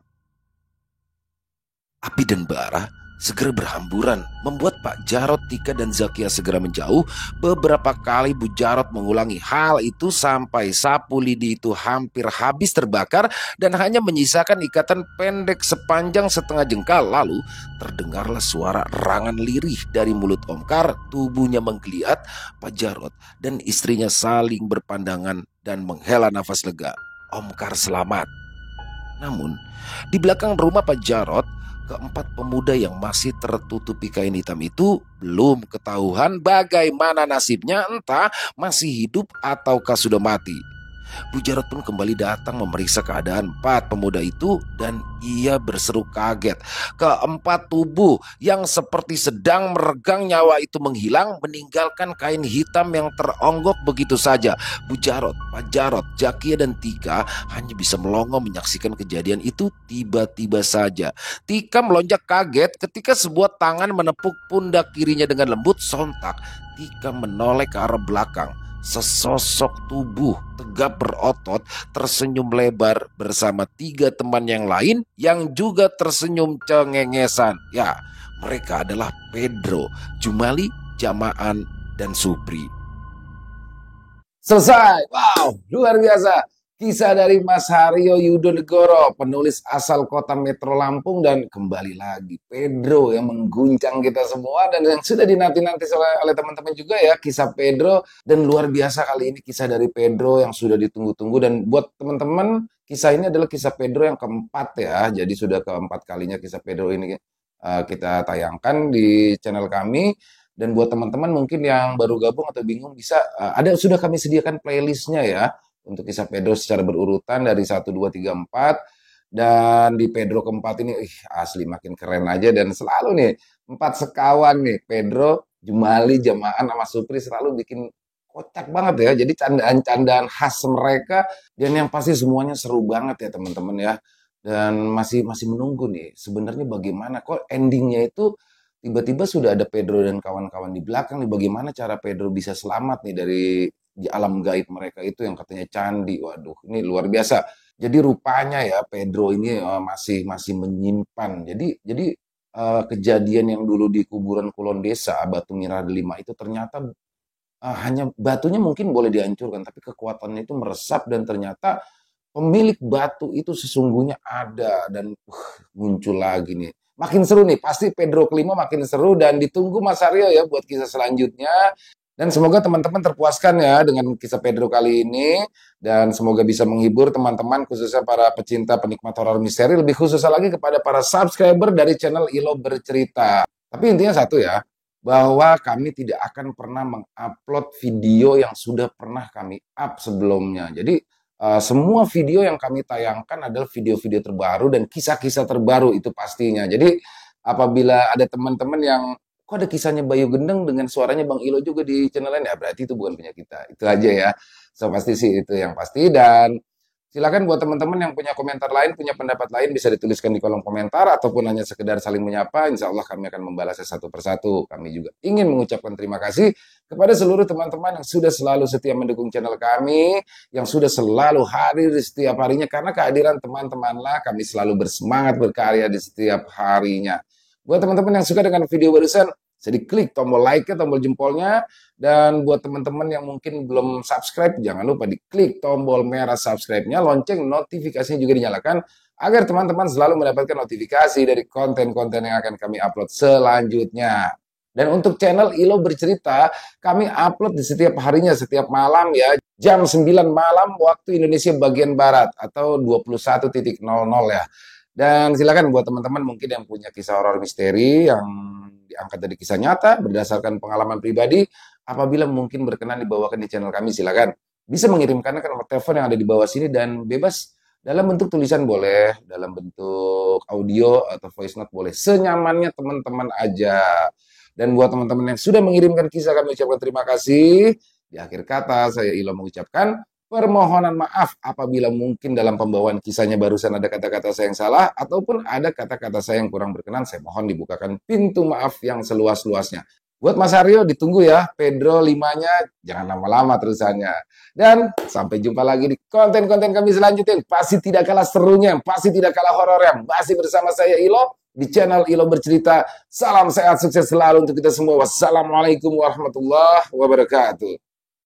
A: Api dan bara segera berhamburan, membuat Pak Jarot, Tika, dan Zakia segera menjauh. Beberapa kali Bu Jarot mengulangi hal itu sampai sapu lidi itu hampir habis terbakar dan hanya menyisakan ikatan pendek sepanjang setengah jengkal. Lalu terdengarlah suara erangan lirih dari mulut Omkar. Tubuhnya menggeliat. Pak Jarot dan istrinya saling berpandangan dan menghela nafas lega. Omkar selamat. Namun di belakang rumah Pak Jarot, Keempat pemuda yang masih tertutupi kain hitam itu belum ketahuan bagaimana nasibnya, entah masih hidup ataukah sudah mati. Bu Jarod pun kembali datang memeriksa keadaan empat pemuda itu dan ia berseru kaget. Keempat tubuh yang seperti sedang meregang nyawa itu menghilang meninggalkan kain hitam yang teronggok begitu saja. Bu Jarod, Pak Jarod, Jakia dan Tika hanya bisa melongo menyaksikan kejadian itu tiba-tiba saja. Tika melonjak kaget ketika sebuah tangan menepuk pundak kirinya dengan lembut. Sontak Tika menoleh ke arah belakang. Sesosok tubuh tegap berotot tersenyum lebar bersama tiga teman yang lain yang juga tersenyum cengengesan. Ya, mereka adalah Pedro, Jumali, Jamaan, dan Supri. Selesai. Wow, luar biasa. Kisah dari Mas Haryo Yudonegoro, penulis asal kota Metro Lampung, dan kembali lagi Pedro yang mengguncang kita semua dan yang sudah dinanti-nanti oleh teman-teman juga ya, kisah Pedro. Dan luar biasa kali ini kisah dari Pedro yang sudah ditunggu-tunggu, dan buat teman-teman kisah ini adalah kisah Pedro yang keempat ya. Jadi sudah keempat kalinya kisah Pedro ini kita tayangkan di channel kami. Dan buat teman-teman mungkin yang baru gabung atau bingung bisa sudah kami sediakan playlistnya ya untuk kisah Pedro secara berurutan dari 1, 2, 3, 4. Dan di Pedro keempat ini asli makin keren aja. Dan selalu nih 4 sekawan nih, Pedro, Jumali, Jamaan, sama Supri selalu bikin kocak banget ya. Jadi candaan-candaan khas mereka. Dan yang pasti semuanya seru banget ya teman-teman ya. Dan masih menunggu nih sebenarnya bagaimana kok endingnya itu tiba-tiba sudah ada Pedro dan kawan-kawan di belakang nih. Bagaimana cara Pedro bisa selamat nih dari di alam gaib mereka itu yang katanya candi. Waduh, ini luar biasa. Jadi rupanya ya Pedro ini masih menyimpan. Jadi kejadian yang dulu di kuburan Kulon Desa Batu Mira Delima itu ternyata hanya batunya mungkin boleh dihancurkan, tapi kekuatannya itu meresap dan ternyata pemilik batu itu sesungguhnya ada dan muncul lagi nih. Makin seru nih, pasti Pedro kelima makin seru dan ditunggu Mas Aryo ya buat kisah selanjutnya. Dan semoga teman-teman terpuaskan ya dengan kisah Pedro kali ini. Dan semoga bisa menghibur teman-teman khususnya para pecinta penikmat horor misteri. Lebih khususnya lagi kepada para subscriber dari channel Ilo Bercerita. Tapi intinya satu ya, bahwa kami tidak akan pernah mengupload video yang sudah pernah kami up sebelumnya. Jadi semua video yang kami tayangkan adalah video-video terbaru dan kisah-kisah terbaru itu pastinya. Jadi apabila ada teman-teman yang kok ada kisahnya Bayu Gendeng dengan suaranya Bang Ilo juga di channel lain, ya berarti itu bukan punya kita. Itu aja ya. So pasti sih itu yang pasti. Dan silakan buat teman-teman yang punya komentar lain, punya pendapat lain bisa dituliskan di kolom komentar ataupun hanya sekedar saling menyapa. Insya Allah kami akan membalasnya satu persatu. Kami juga ingin mengucapkan terima kasih kepada seluruh teman-teman yang sudah selalu setia mendukung channel kami, yang sudah selalu hadir di setiap harinya. Karena kehadiran teman-temanlah kami selalu bersemangat berkarya di setiap harinya. Buat teman-teman yang suka dengan video barusan, bisa diklik tombol like-nya, tombol jempolnya. Dan buat teman-teman yang mungkin belum subscribe, jangan lupa diklik tombol merah subscribe-nya, lonceng notifikasinya juga dinyalakan, agar teman-teman selalu mendapatkan notifikasi dari konten-konten yang akan kami upload selanjutnya. Dan untuk channel Ilo Bercerita, kami upload di setiap harinya, setiap malam ya, jam 9 malam waktu Indonesia bagian Barat, atau 21.00 ya. Dan silakan buat teman-teman mungkin yang punya kisah horor misteri yang diangkat dari kisah nyata berdasarkan pengalaman pribadi, apabila mungkin berkenan dibawakan di channel kami, silakan bisa mengirimkannya ke nomor telepon yang ada di bawah sini dan bebas dalam bentuk tulisan boleh, dalam bentuk audio atau voice note boleh, senyamannya teman-teman aja. Dan buat teman-teman yang sudah mengirimkan kisah, kami ucapkan terima kasih. Di akhir kata saya Ilo mengucapkan permohonan maaf apabila mungkin dalam pembawaan kisahnya barusan ada kata-kata saya yang salah ataupun ada kata-kata saya yang kurang berkenan. Saya mohon dibukakan pintu maaf yang seluas-luasnya. Buat Mas Aryo ditunggu ya, Pedro 5-nya jangan lama-lama terusannya. Dan sampai jumpa lagi di konten-konten kami selanjutnya. Pasti tidak kalah serunya, pasti tidak kalah horornya. Masih bersama saya Ilo di channel Ilo Bercerita. Salam sehat, sukses selalu untuk kita semua. Wassalamualaikum warahmatullahi wabarakatuh.